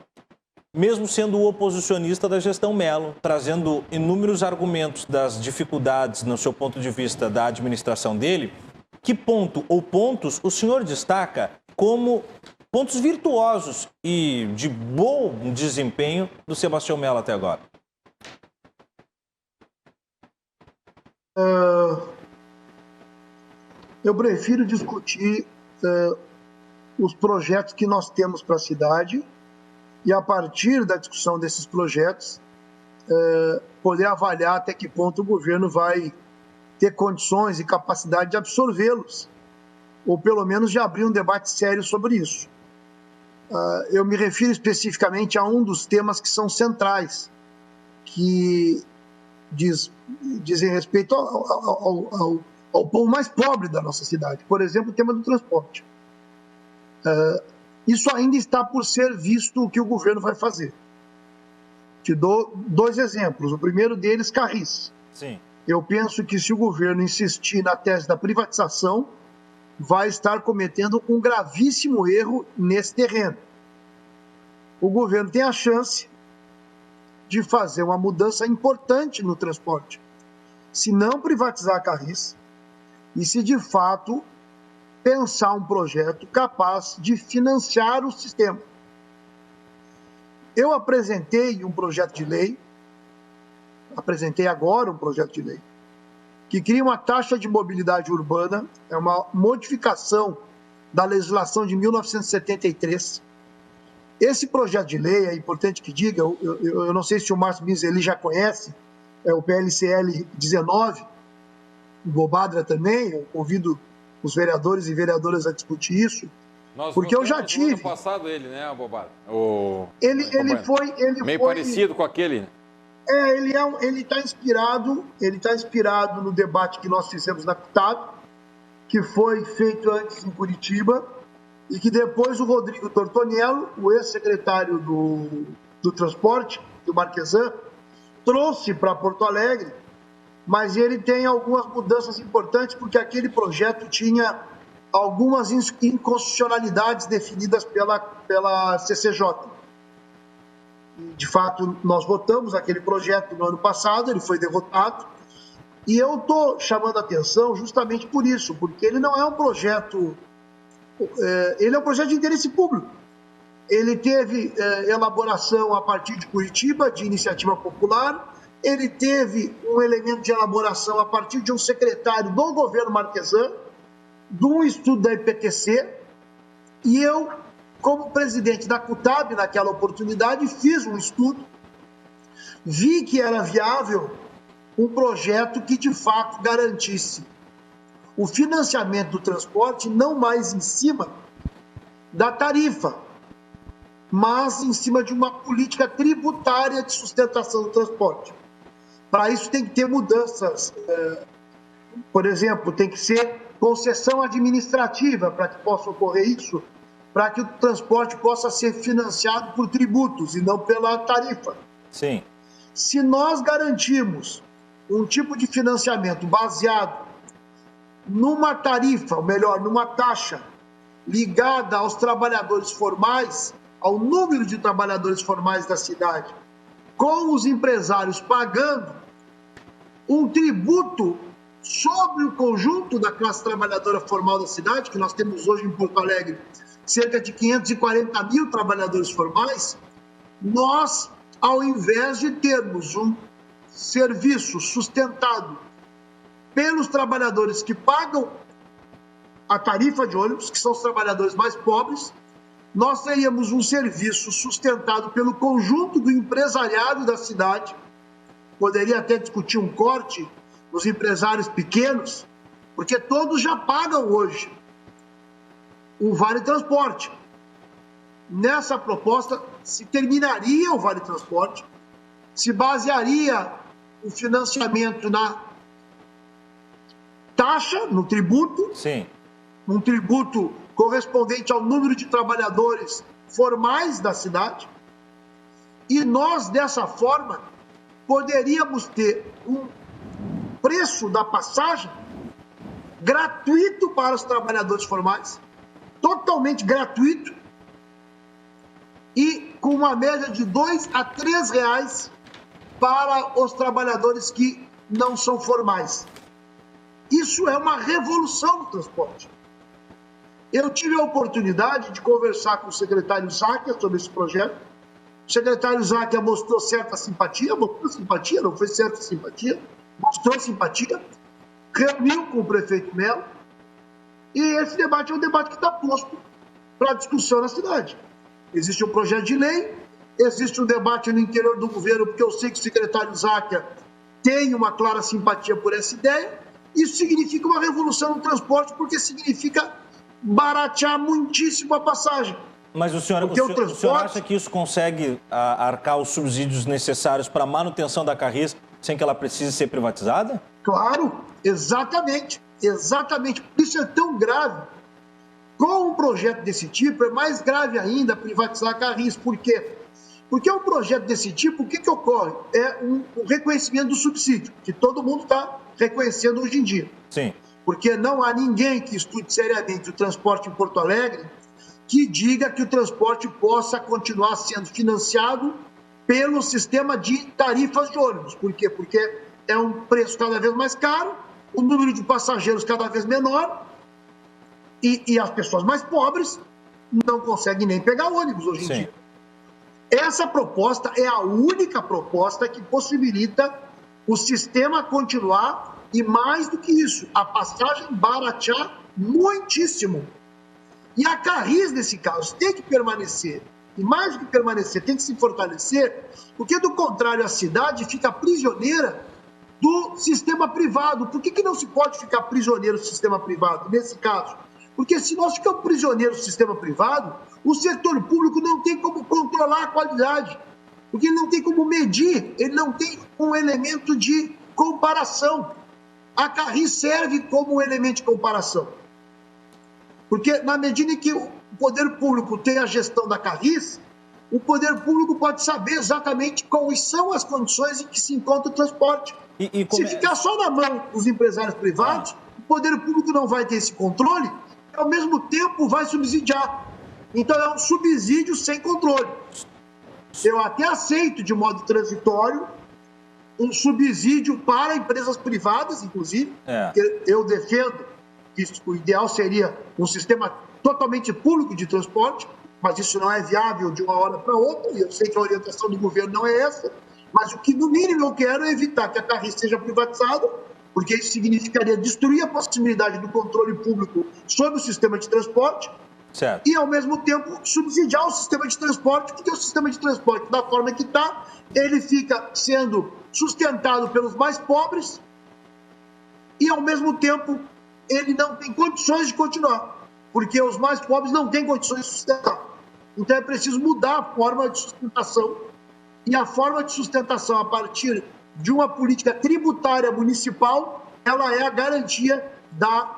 Mesmo sendo o oposicionista da gestão Mello, trazendo inúmeros argumentos das dificuldades, no seu ponto de vista, da administração dele, que ponto ou pontos o senhor destaca como pontos virtuosos e de bom desempenho do Sebastião Mello até agora? Eu prefiro discutir os projetos que nós temos para a cidade e, a partir da discussão desses projetos, poder avaliar até que ponto o governo vai ter condições e capacidade de absorvê-los, ou pelo menos de abrir um debate sério sobre isso. Eu me refiro especificamente a um dos temas que são centrais, que dizem respeito ao povo mais pobre da nossa cidade. Por exemplo, o tema do transporte. Isso ainda está por ser visto o que o governo vai fazer. Te dou 2 exemplos. O primeiro deles, Carris. Sim. Eu penso que se o governo insistir na tese da privatização, vai estar cometendo um gravíssimo erro nesse terreno. O governo tem a chance de fazer uma mudança importante no transporte. Se não privatizar a Carris e se de fato pensar um projeto capaz de financiar o sistema. Eu apresentei um projeto de lei, apresentei agora um projeto de lei, que cria uma taxa de mobilidade urbana, é uma modificação da legislação de 1973. Esse projeto de lei, é importante que diga, eu não sei se o Márcio Bizeli já conhece, é o PLCL 19, o Bobadra também, eu convido os vereadores e vereadoras a discutir isso, porque eu já tive. No ano passado ele, né, Bobadra? Ele foi meio parecido com aquele. Ele está inspirado no debate que nós fizemos na CUTAB, que foi feito antes em Curitiba, e que depois o Rodrigo Tortoniello, o ex-secretário do Transporte, do Marquesan, trouxe para Porto Alegre, mas ele tem algumas mudanças importantes, porque aquele projeto tinha algumas inconstitucionalidades definidas pela CCJ. De fato, nós votamos aquele projeto no ano passado, ele foi derrotado, e eu estou chamando a atenção justamente por isso, porque ele não é um projeto, ele é um projeto de interesse público. Ele teve elaboração a partir de Curitiba, de iniciativa popular, ele teve um elemento de elaboração a partir de um secretário do governo Marquesan, de um estudo da IPTC, e eu, como presidente da CUTAB, naquela oportunidade, fiz um estudo, vi que era viável um projeto que, de fato, garantisse o financiamento do transporte não mais em cima da tarifa, mas em cima de uma política tributária de sustentação do transporte. Para isso tem que ter mudanças. Por exemplo, tem que ser concessão administrativa para que possa ocorrer isso, para que o transporte possa ser financiado por tributos e não pela tarifa. Sim. Se nós garantirmos um tipo de financiamento baseado numa tarifa, ou melhor, numa taxa ligada aos trabalhadores formais, ao número de trabalhadores formais da cidade, com os empresários pagando um tributo sobre o conjunto da classe trabalhadora formal da cidade, que nós temos hoje em Porto Alegre cerca de 540 mil trabalhadores formais, nós, ao invés de termos um serviço sustentado pelos trabalhadores que pagam a tarifa de ônibus, que são os trabalhadores mais pobres, nós teríamos um serviço sustentado pelo conjunto do empresariado da cidade. Poderia até discutir um corte nos empresários pequenos, porque todos já pagam hoje o Vale Transporte. Nessa proposta, se terminaria o Vale Transporte, se basearia o financiamento na taxa, no tributo, Sim. Um tributo correspondente ao número de trabalhadores formais da cidade, e nós, dessa forma, poderíamos ter um preço da passagem gratuito para os trabalhadores formais, totalmente gratuito, e com uma média de R$2 a R$3 para os trabalhadores que não são formais. Isso é uma revolução no transporte. Eu tive a oportunidade de conversar com o secretário Záquia sobre esse projeto. O secretário Záquia mostrou certa simpatia, não foi certa simpatia, mostrou simpatia, reuniu com o prefeito Melo, e esse debate é um debate que está posto para discussão na cidade. Existe um projeto de lei, existe um debate no interior do governo, porque eu sei que o secretário Záquia tem uma clara simpatia por essa ideia. Isso significa uma revolução no transporte, porque significa baratear muitíssimo a passagem. Mas o senhor acha que isso consegue arcar os subsídios necessários para a manutenção da Carris sem que ela precise ser privatizada? Claro, exatamente. Por isso é tão grave. Com um projeto desse tipo, é mais grave ainda privatizar a Carris. Por quê? Porque um projeto desse tipo, o que ocorre? É um reconhecimento do subsídio, que todo mundo está reconhecendo hoje em dia. Sim. Porque não há ninguém que estude seriamente o transporte em Porto Alegre que diga que o transporte possa continuar sendo financiado pelo sistema de tarifas de ônibus. Por quê? Porque é um preço cada vez mais caro, o número de passageiros cada vez menor e as pessoas mais pobres não conseguem nem pegar ônibus hoje em dia. Essa proposta é a única proposta que possibilita o sistema continuar e, mais do que isso, a passagem baratear muitíssimo. E a Carris, nesse caso, tem que permanecer. E mais do que permanecer, tem que se fortalecer, porque, do contrário, a cidade fica prisioneira do sistema privado. Por que não se pode ficar prisioneiro do sistema privado, nesse caso? Porque se nós ficamos prisioneiros do sistema privado, o setor público não tem como controlar a qualidade, porque ele não tem como medir, ele não tem um elemento de comparação. A Carris serve como um elemento de comparação. Porque na medida em que o poder público tem a gestão da Carris, o poder público pode saber exatamente quais são as condições em que se encontra o transporte. Se ficar só na mão dos empresários privados, o poder público não vai ter esse controle e, ao mesmo tempo, vai subsidiar. Então, é um subsídio sem controle. Eu até aceito, de modo transitório, um subsídio para empresas privadas, inclusive, porque eu defendo que o ideal seria um sistema totalmente público de transporte, mas isso não é viável de uma hora para outra, e eu sei que a orientação do governo não é essa, mas o que, no mínimo, eu quero é evitar que a Carris seja privatizada, porque isso significaria destruir a possibilidade do controle público sobre o sistema de transporte, certo. E, ao mesmo tempo, subsidiar o sistema de transporte, porque o sistema de transporte, da forma que está, ele fica sendo sustentado pelos mais pobres e, ao mesmo tempo, ele não tem condições de continuar, porque os mais pobres não têm condições de sustentar. Então, é preciso mudar a forma de sustentação, e a forma de sustentação a partir de uma política tributária municipal, ela é a garantia da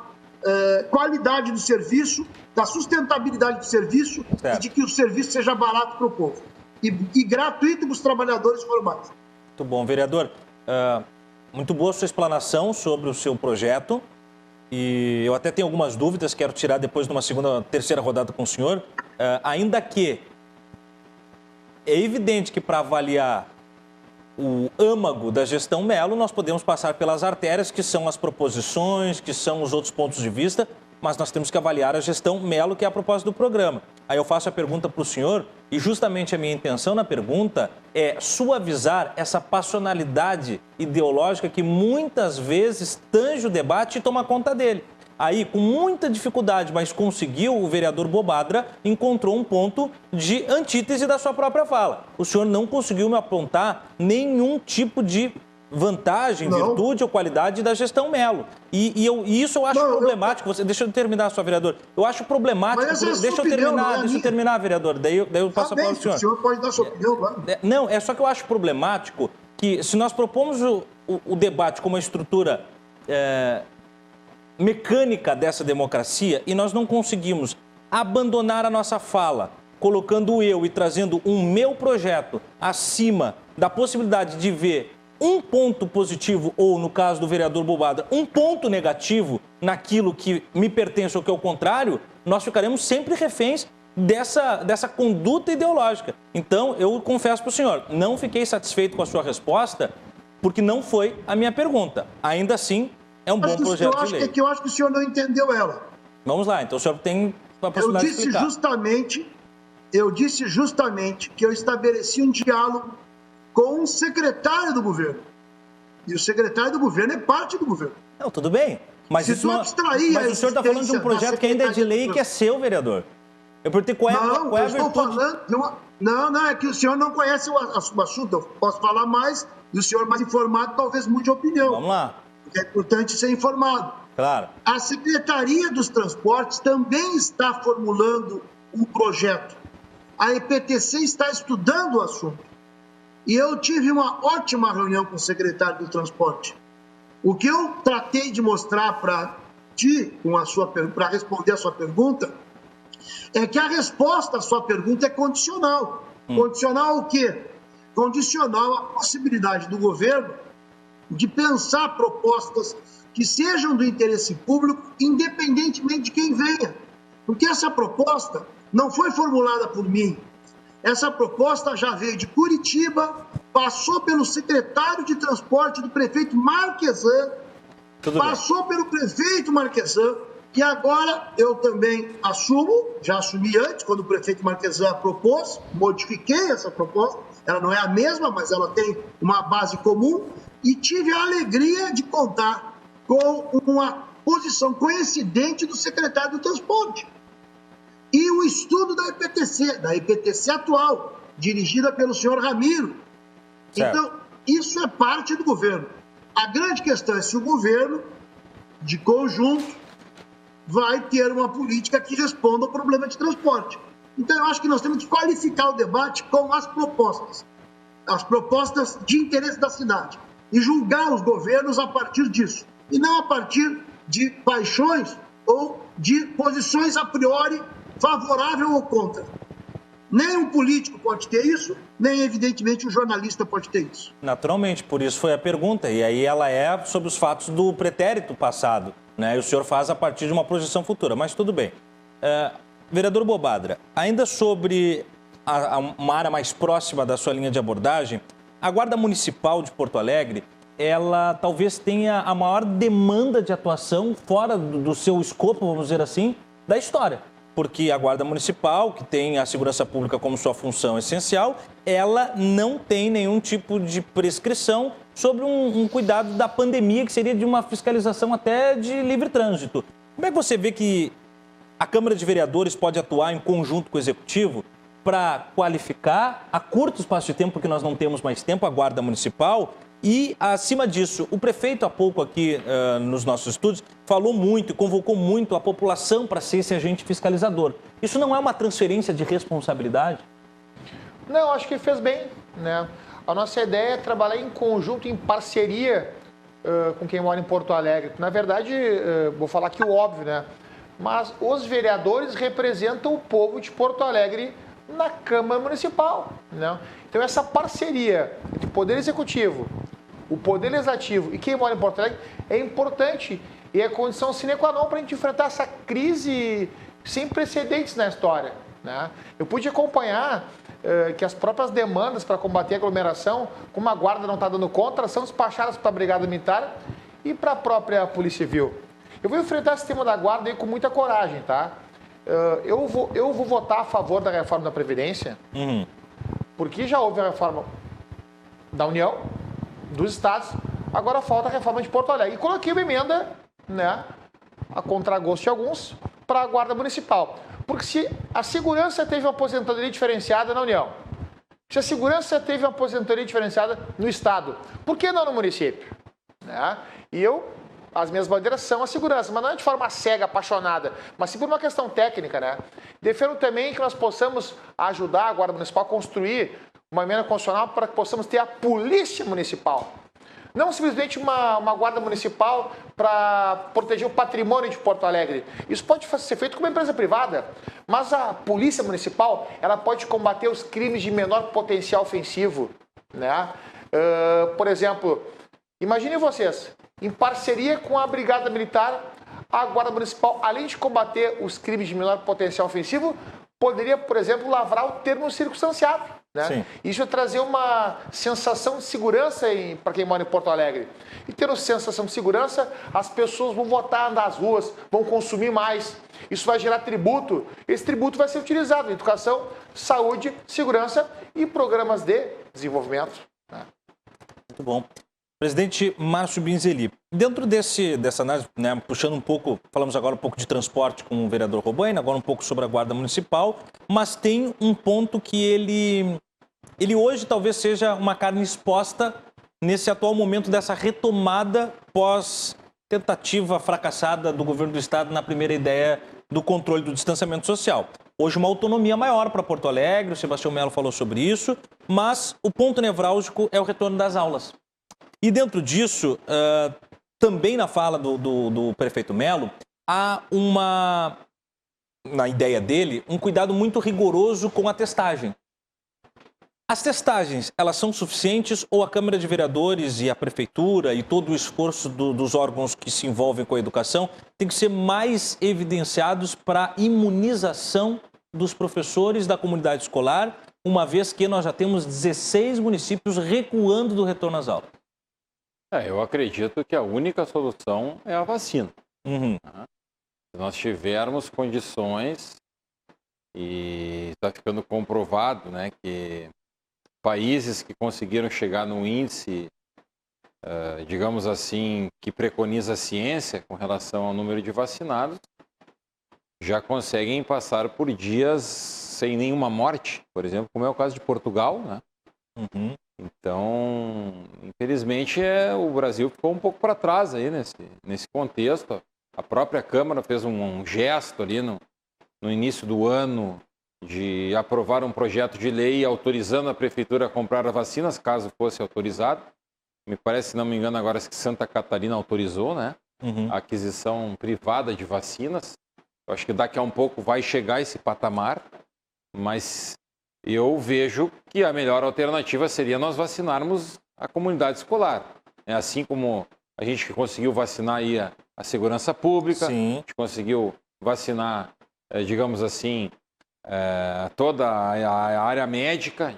qualidade do serviço, da sustentabilidade do serviço, certo. E de que o serviço seja barato para o povo e gratuito para os trabalhadores formais. Muito bom, vereador. Muito boa a sua explanação sobre o seu projeto. E eu até tenho algumas dúvidas, quero tirar depois de uma segunda, terceira rodada com o senhor. Ainda que é evidente que para avaliar o âmago da gestão Melo, nós podemos passar pelas artérias, que são as proposições, que são os outros pontos de vista, mas nós temos que avaliar a gestão Melo, que é a proposta do programa. Aí eu faço a pergunta para o senhor, e justamente a minha intenção na pergunta é suavizar essa passionalidade ideológica que muitas vezes tange o debate e toma conta dele. Aí, com muita dificuldade, mas conseguiu, o vereador Bobadra encontrou um ponto de antítese da sua própria fala. O senhor não conseguiu me apontar nenhum tipo de vantagem, virtude ou qualidade da gestão Melo. E isso eu acho problemático. Deixa eu terminar, só, vereador. Eu acho problemático. Deixa eu terminar, vereador. Daí eu passo a palavra ao senhor. O senhor pode dar sua opinião, claro. Não, é só que eu acho problemático que, se nós propomos o debate como uma estrutura mecânica dessa democracia e nós não conseguimos abandonar a nossa fala, colocando eu e trazendo um meu projeto acima da possibilidade de ver um ponto positivo ou, no caso do vereador Bobadra, um ponto negativo naquilo que me pertence ou que é o contrário, nós ficaremos sempre reféns dessa conduta ideológica. Então, eu confesso para o senhor, não fiquei satisfeito com a sua resposta, porque não foi a minha pergunta. Ainda assim, é um bom projeto de lei. É que eu acho que o senhor não entendeu ela. Vamos lá, então o senhor tem a possibilidade de explicar. Eu disse justamente que eu estabeleci um diálogo com o secretário do governo. E o secretário do governo é parte do governo. Não, tudo bem. Mas o senhor está falando de um projeto que ainda é de lei e que é seu, vereador. Eu perguntei qual é a virtude... Não, é que o senhor não conhece o assunto. Eu posso falar mais, e o senhor mais informado talvez mude a opinião. Vamos lá. Porque é importante ser informado. Claro. A Secretaria dos Transportes também está formulando um projeto. A EPTC está estudando o assunto. E eu tive uma ótima reunião com o secretário do Transporte. O que eu tratei de mostrar para ti, para responder a sua pergunta, é que a resposta à sua pergunta é condicional. Condicional o quê? Condicional a possibilidade do governo de pensar propostas que sejam do interesse público, independentemente de quem venha. Porque essa proposta não foi formulada por mim. Essa proposta já veio de Curitiba, passou pelo secretário de transporte do prefeito Marquesan, passou pelo prefeito Marquesan, que agora eu também assumo, já assumi antes, quando o prefeito Marquesan propôs, modifiquei essa proposta, ela não é a mesma, mas ela tem uma base comum, e tive a alegria de contar com uma posição coincidente do secretário do transporte. E o estudo da IPTC atual, dirigida pelo senhor Ramiro. Certo. Então, isso é parte do governo. A grande questão é se o governo, de conjunto, vai ter uma política que responda ao problema de transporte. Então, eu acho que nós temos que qualificar o debate com as propostas de interesse da cidade, e julgar os governos a partir disso, e não a partir de paixões ou de posições a priori favorável ou contra. Nem um político pode ter isso, nem, evidentemente, um jornalista pode ter isso. Naturalmente, por isso foi a pergunta. E aí ela é sobre os fatos do pretérito passado, né? E o senhor faz a partir de uma projeção futura, mas tudo bem. Vereador Bobadra, ainda sobre uma área mais próxima da sua linha de abordagem, a Guarda Municipal de Porto Alegre, ela talvez tenha a maior demanda de atuação fora do seu escopo, vamos dizer assim, da história. Porque a Guarda Municipal, que tem a segurança pública como sua função essencial, ela não tem nenhum tipo de prescrição sobre um cuidado da pandemia, que seria de uma fiscalização até de livre trânsito. Como é que você vê que a Câmara de Vereadores pode atuar em conjunto com o Executivo para qualificar a curto espaço de tempo, porque nós não temos mais tempo, a Guarda Municipal? E, acima disso, o prefeito, há pouco aqui nos nossos estudos, falou muito e convocou muito a população para ser esse agente fiscalizador. Isso não é uma transferência de responsabilidade? Não, acho que fez bem, né? A nossa ideia é trabalhar em conjunto, em parceria com quem mora em Porto Alegre. Na verdade, vou falar aqui o óbvio, né? Mas os vereadores representam o povo de Porto Alegre na Câmara Municipal, né? Então, essa parceria entre o Poder Executivo, o Poder Legislativo e quem mora em Porto Alegre é importante e é condição sine qua non para a gente enfrentar essa crise sem precedentes na história, né? Eu pude acompanhar que as próprias demandas para combater a aglomeração, como a Guarda não está dando conta, são despachadas para a Brigada Militar e para a própria Polícia Civil. Eu vou enfrentar esse tema da Guarda aí com muita coragem, tá? Eu vou votar a favor da reforma da Previdência, porque já houve a reforma da União, dos Estados, agora falta a reforma de Porto Alegre. E coloquei uma emenda, né, a contragosto de alguns, para a Guarda Municipal. Porque se a segurança teve uma aposentadoria diferenciada na União, se a segurança teve uma aposentadoria diferenciada no Estado, por que não no município? Né? E as minhas bandeiras são a segurança, mas não é de forma cega, apaixonada, mas sim por uma questão técnica, né? Defendo também que nós possamos ajudar a Guarda Municipal a construir uma emenda constitucional para que possamos ter a Polícia Municipal. Não simplesmente uma Guarda Municipal para proteger o patrimônio de Porto Alegre. Isso pode ser feito com uma empresa privada, mas a Polícia Municipal ela pode combater os crimes de menor potencial ofensivo, né? Por exemplo, imaginem vocês, em parceria com a Brigada Militar, a Guarda Municipal, além de combater os crimes de menor potencial ofensivo, poderia, por exemplo, lavrar o termo circunstanciado, né? Isso é trazer uma sensação de segurança para quem mora em Porto Alegre. E tendo sensação de segurança, as pessoas vão votar nas ruas, vão consumir mais. Isso vai gerar tributo. Esse tributo vai ser utilizado em educação, saúde, segurança e programas de desenvolvimento, né? Muito bom. Presidente Márcio Binzeli, dentro dessa análise, né, puxando um pouco, falamos agora um pouco de transporte com o vereador Robaina, agora um pouco sobre a Guarda Municipal, mas tem um ponto que ele hoje talvez seja uma carne exposta nesse atual momento dessa retomada pós-tentativa fracassada do governo do Estado na primeira ideia do controle do distanciamento social. Hoje uma autonomia maior para Porto Alegre, o Sebastião Melo falou sobre isso, mas o ponto nevrálgico é o retorno das aulas. E dentro disso, também na fala do prefeito Melo, há na ideia dele, um cuidado muito rigoroso com a testagem. As testagens, elas são suficientes ou a Câmara de Vereadores e a Prefeitura e todo o esforço dos órgãos que se envolvem com a educação tem que ser mais evidenciados para a imunização dos professores da comunidade escolar, uma vez que nós já temos 16 municípios recuando do retorno às aulas? Eu acredito que a única solução é a vacina. Se nós tivermos condições, e está ficando comprovado, né, que países que conseguiram chegar num índice, digamos assim, que preconiza a ciência com relação ao número de vacinados, já conseguem passar por dias sem nenhuma morte, por exemplo, como é o caso de Portugal, né? Então, infelizmente, o Brasil ficou um pouco para trás aí nesse contexto. A própria Câmara fez um gesto ali no início do ano de aprovar um projeto de lei autorizando a Prefeitura a comprar as vacinas, caso fosse autorizado. Me parece, se não me engano, agora que Santa Catarina autorizou, né? A aquisição privada de vacinas. Eu acho que daqui a um pouco vai chegar esse patamar, mas eu vejo que a melhor alternativa seria nós vacinarmos a comunidade escolar. Assim como a gente conseguiu vacinar aí a segurança pública, a gente conseguiu vacinar, digamos assim, toda a área médica,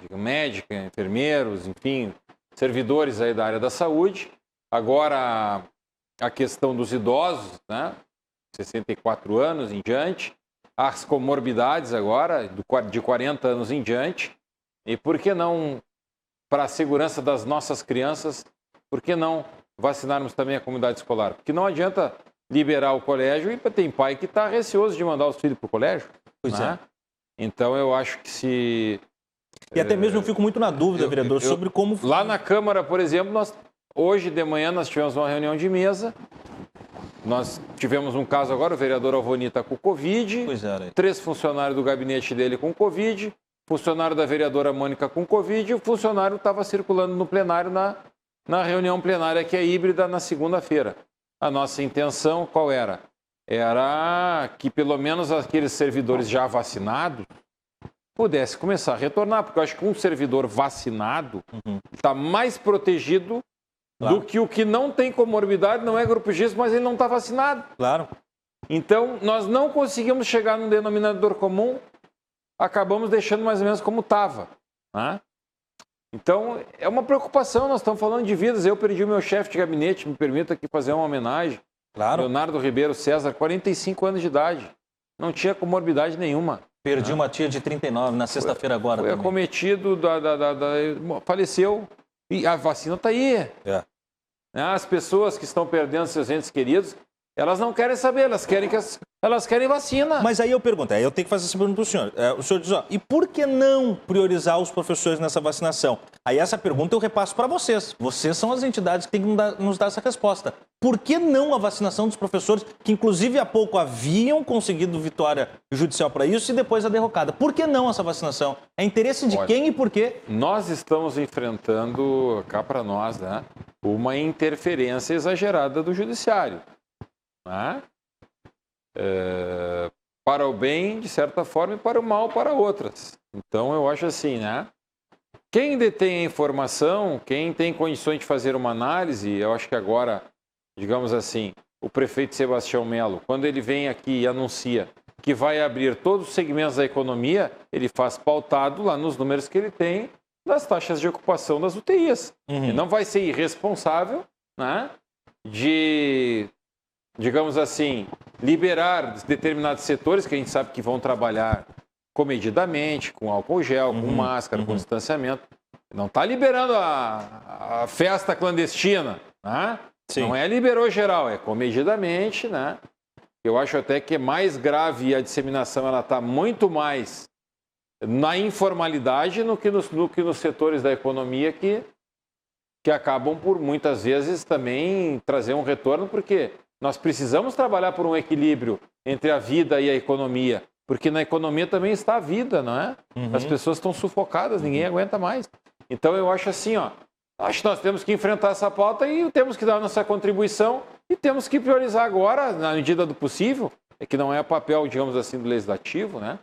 enfermeiros, enfim, servidores aí da área da saúde. Agora, a questão dos idosos, né, 64 anos em diante, as comorbidades agora, de 40 anos em diante, e por que não, para a segurança das nossas crianças, por que não vacinarmos também a comunidade escolar? Porque não adianta liberar o colégio e tem pai que está receoso de mandar os filhos para o colégio. Pois né? Então eu acho que se... E até mesmo eu fico muito na dúvida, vereador, sobre como... Lá na Câmara, por exemplo, hoje de manhã nós tivemos uma reunião de mesa. Nós tivemos um caso agora, o vereador Alvoni está com Covid, 3 funcionários do gabinete dele com Covid, funcionário da vereadora Mônica com Covid, e o funcionário estava circulando no plenário na reunião plenária que é híbrida na segunda-feira. A nossa intenção qual era? Era que pelo menos aqueles servidores já vacinados pudessem começar a retornar, porque eu acho que um servidor vacinado está mais protegido do que o que não tem comorbidade, não é grupo de risco, mas ele não está vacinado. Claro. Então, nós não conseguimos chegar num denominador comum, acabamos deixando mais ou menos como estava. Né? Então, é uma preocupação, nós estamos falando de vidas. Eu perdi o meu chefe de gabinete, me permita aqui fazer uma homenagem. Claro. Leonardo Ribeiro César, 45 anos de idade, não tinha comorbidade nenhuma. Perdi uma tia de 39 na sexta-feira agora. Foi acometido, faleceu. E a vacina está aí. As pessoas que estão perdendo seus entes queridos, elas não querem saber, elas querem vacina. Mas aí eu pergunto, eu tenho que fazer essa pergunta para o senhor. O senhor diz, e por que não priorizar os professores nessa vacinação? Aí essa pergunta eu repasso para vocês. Vocês são as entidades que têm que nos dar essa resposta. Por que não a vacinação dos professores, que inclusive há pouco haviam conseguido vitória judicial para isso e depois a derrocada? Por que não essa vacinação? É interesse de quem e por quê? Nós estamos enfrentando, cá para nós, né, uma interferência exagerada do judiciário. Né? Para o bem, de certa forma, e para o mal, para outras. Então, eu acho assim, né? Quem detém a informação, quem tem condições de fazer uma análise, eu acho que agora, digamos assim, o prefeito Sebastião Melo, quando ele vem aqui e anuncia que vai abrir todos os segmentos da economia, ele faz pautado lá nos números que ele tem das taxas de ocupação das UTIs. Ele não vai ser irresponsável, né, de, digamos assim, liberar determinados setores que a gente sabe que vão trabalhar comedidamente, com álcool gel, com máscara, com distanciamento. Não está liberando a festa clandestina, né? Não é liberou geral, é comedidamente, né? Eu acho até que é mais grave a disseminação, ela está muito mais na informalidade do que nos setores da economia que acabam por muitas vezes também trazer um retorno, porque nós precisamos trabalhar por um equilíbrio entre a vida e a economia, porque na economia também está a vida, não é? As pessoas estão sufocadas, ninguém aguenta mais. Então eu acho assim, acho que nós temos que enfrentar essa pauta e temos que dar a nossa contribuição e temos que priorizar agora, na medida do possível, que não é papel, digamos assim, do legislativo, né?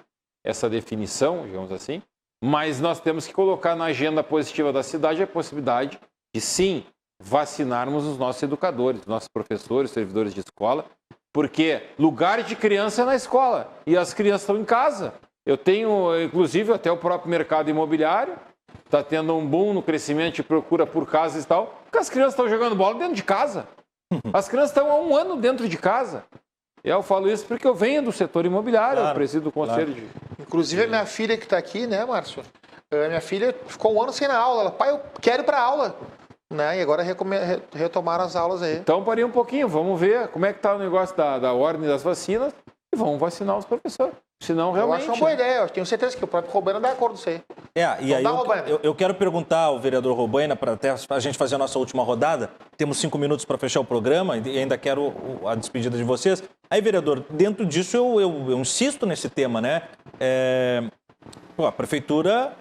Essa definição, digamos assim, Mas nós temos que colocar na agenda positiva da cidade a possibilidade de, sim, vacinarmos os nossos educadores, os nossos professores, servidores de escola, porque lugar de criança é na escola e as crianças estão em casa. Eu tenho, inclusive, até o próprio mercado imobiliário, está tendo um boom no crescimento de procura por casas e tal, porque as crianças estão jogando bola dentro de casa. As crianças estão há um ano dentro de casa. Eu falo isso porque eu venho do setor imobiliário, eu presido o conselho de... Inclusive a minha filha que está aqui, né, Márcio? A minha filha ficou um ano sem na aula. Ela, pai, eu quero ir para aula. Né? E agora retomaram as aulas aí. Então, parei um pouquinho, vamos ver como é que está o negócio da ordem das vacinas e vamos vacinar os professores. Senão, realmente... Eu acho uma boa ideia, eu tenho certeza que o próprio Robaina dá acordo com isso aí. E aí eu quero perguntar ao vereador Robaina, para até a gente fazer a nossa última rodada, temos 5 minutos para fechar o programa e ainda quero a despedida de vocês. Aí, vereador, dentro disso eu insisto nesse tema, né? A prefeitura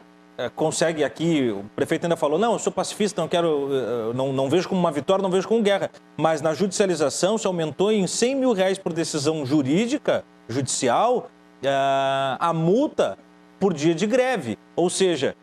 consegue aqui, o prefeito ainda falou, não, eu sou pacifista, não quero, não vejo como uma vitória, não vejo como guerra, mas na judicialização se aumentou em R$100 mil por decisão judicial, a multa por dia de greve. Ou seja,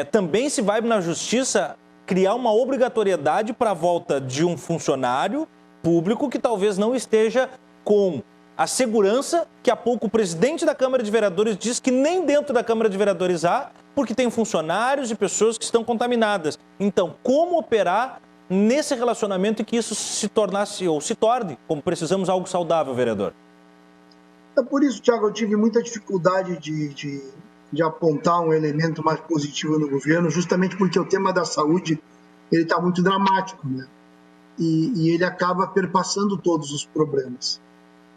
também se vai na justiça criar uma obrigatoriedade para a volta de um funcionário público que talvez não esteja com a segurança que há pouco o presidente da Câmara de Vereadores diz que nem dentro da Câmara de Vereadores há, porque tem funcionários e pessoas que estão contaminadas. Então, como operar nesse relacionamento e que isso se tornasse ou se torne, como precisamos, algo saudável, vereador? É por isso, Thiago, eu tive muita dificuldade de apontar um elemento mais positivo no governo, justamente porque o tema da saúde ele está muito dramático, né? E ele acaba perpassando todos os problemas.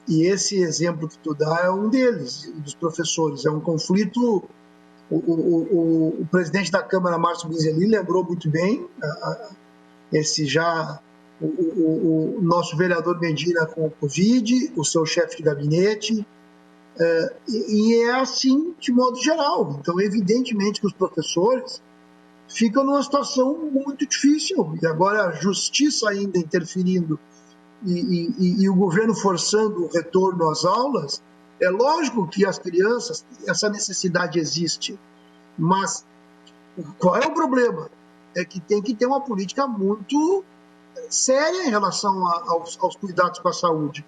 E esse exemplo que tu dá é um deles, dos professores. É um conflito. O presidente da Câmara, Márcio Binzeli, lembrou muito bem o nosso vereador Medina com o Covid, o seu chefe de gabinete, e é assim de modo geral. Então, evidentemente que os professores ficam numa situação muito difícil, e agora a justiça ainda interferindo e o governo forçando o retorno às aulas. É lógico que as crianças, essa necessidade existe, mas qual é o problema? É que tem que ter uma política muito séria em relação aos cuidados com a saúde.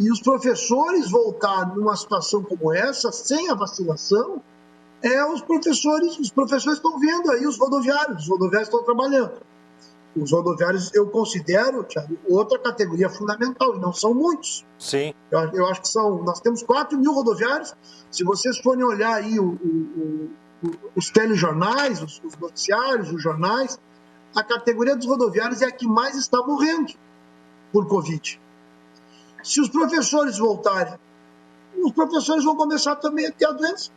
E os professores voltar numa situação como essa, sem a vacinação, os professores estão vendo aí os rodoviários estão trabalhando. Os rodoviários eu considero, Thiago, outra categoria fundamental, e não são muitos. Sim. Eu acho que nós temos 4 mil rodoviários. Se vocês forem olhar aí os telejornais, os noticiários, os jornais, a categoria dos rodoviários é a que mais está morrendo por Covid. Se os professores voltarem, os professores vão começar também a ter a doença.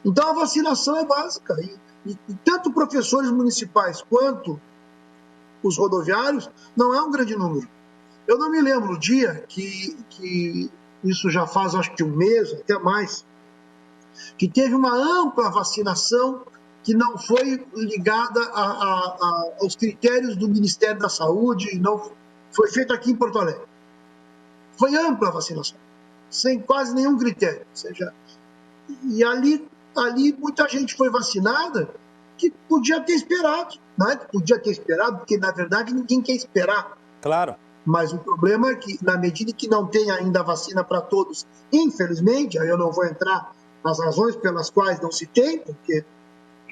Então a vacinação é básica. E tanto professores municipais quanto os rodoviários não é um grande número. Eu não me lembro o dia que isso já faz acho que um mês, até mais, que teve uma ampla vacinação que não foi ligada aos critérios do Ministério da Saúde, não foi feita aqui em Porto Alegre. Foi ampla a vacinação, sem quase nenhum critério. Ou seja, e ali muita gente foi vacinada que podia ter esperado. Não é que podia ter esperado, porque na verdade ninguém quer esperar. Claro. Mas o problema é que, na medida que não tem ainda vacina para todos, infelizmente, aí eu não vou entrar nas razões pelas quais não se tem, porque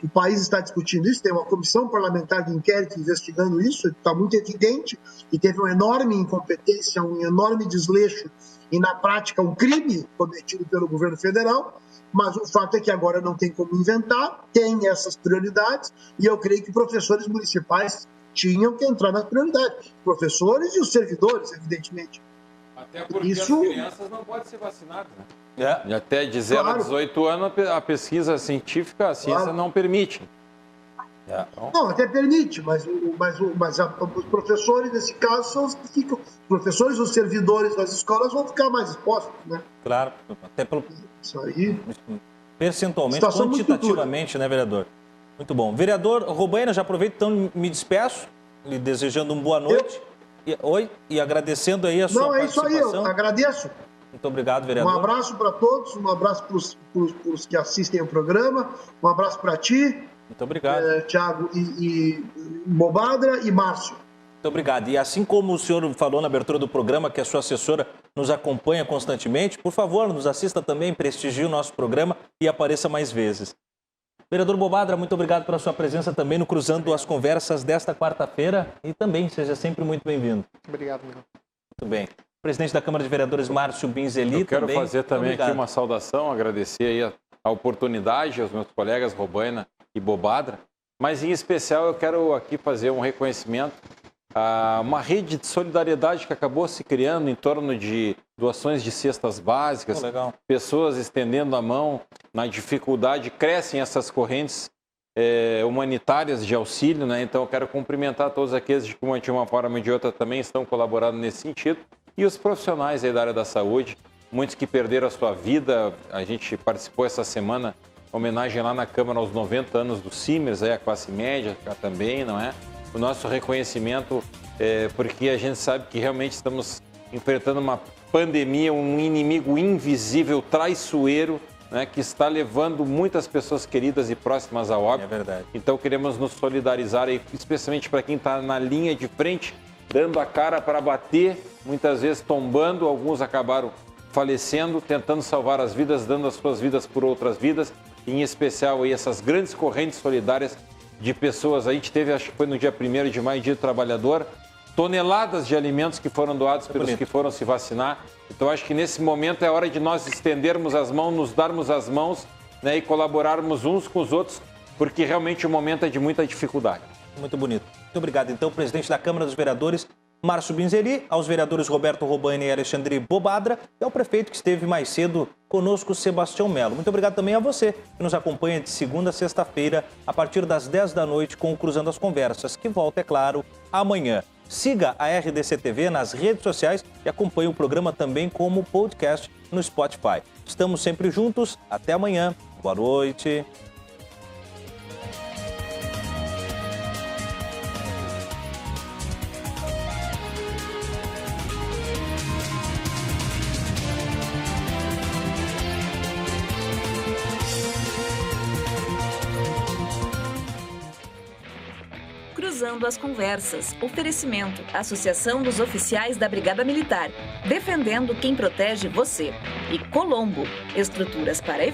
o país está discutindo isso, tem uma comissão parlamentar de inquérito investigando isso, está muito evidente, e teve uma enorme incompetência, um enorme desleixo, e na prática um crime cometido pelo governo federal. Mas o fato é que agora não tem como inventar, tem essas prioridades, e eu creio que professores municipais tinham que entrar nas prioridades. Professores e os servidores, evidentemente. Até porque as crianças não podem ser vacinadas, né? Até de 0 a 18 anos, a pesquisa científica, a ciência não permite. Não, até permite, mas os professores, nesse caso, são os que ficam. Os professores, os servidores das escolas vão ficar mais expostos, né? Claro, até pelo... Isso aí. Percentualmente, quantitativamente, né, vereador? Muito bom. Vereador Robaina, já aproveito, então me despeço, lhe desejando uma boa noite. E agradecendo aí a sua participação. Não, é isso aí, eu agradeço. Muito obrigado, vereador. Um abraço para todos, um abraço para os que assistem o programa, um abraço para ti, muito obrigado, Thiago e Bobadra e Márcio. Muito obrigado. E assim como o senhor falou na abertura do programa que a sua assessora nos acompanha constantemente, por favor, nos assista também, prestigie o nosso programa e apareça mais vezes. Vereador Bobadra, muito obrigado pela sua presença também no Cruzando as Conversas desta quarta-feira e também seja sempre muito bem-vindo. Obrigado, Miguel. Muito bem. Presidente da Câmara de Vereadores, Márcio Binzeli. Eu quero fazer também aqui uma saudação, agradecer aí a oportunidade aos meus colegas Robaina e Bobadra, mas em especial eu quero aqui fazer um reconhecimento a uma rede de solidariedade que acabou se criando em torno de doações de cestas básicas, pessoas estendendo a mão na dificuldade, crescem essas correntes humanitárias de auxílio, né? Então eu quero cumprimentar todos aqueles que de uma forma ou de outra também estão colaborando nesse sentido e os profissionais aí da área da saúde, muitos que perderam a sua vida. A gente participou essa semana, homenagem lá na Câmara aos 90 anos do Simers, aí a classe média também, não é? O nosso reconhecimento, porque a gente sabe que realmente estamos enfrentando uma pandemia, um inimigo invisível, traiçoeiro, né, que está levando muitas pessoas queridas e próximas ao óbito. É verdade. Então queremos nos solidarizar, aí, especialmente para quem está na linha de frente, dando a cara para bater, muitas vezes tombando, alguns acabaram falecendo, tentando salvar as vidas, dando as suas vidas por outras vidas, em especial aí essas grandes correntes solidárias de pessoas. A gente teve, acho que foi no dia 1º de maio, Dia do Trabalhador, toneladas de alimentos que foram doados pelos que foram se vacinar. Então acho que nesse momento é hora de nós estendermos as mãos, nos darmos as mãos, né, e colaborarmos uns com os outros, porque realmente o momento é de muita dificuldade. Muito bonito. Muito obrigado. Então, presidente da Câmara dos Vereadores, Márcio Binzeli, aos vereadores Roberto Robaina e Alexandre Bobadra, e ao prefeito que esteve mais cedo conosco, Sebastião Melo. Muito obrigado também a você que nos acompanha de segunda a sexta-feira, a partir das 10 da noite, com o Cruzando as Conversas, que volta, é claro, amanhã. Siga a RDC TV nas redes sociais e acompanhe o programa também como podcast no Spotify. Estamos sempre juntos. Até amanhã. Boa noite. Cruzando as Conversas. Oferecimento. Associação dos Oficiais da Brigada Militar. Defendendo quem protege você. E Colombo. Estruturas para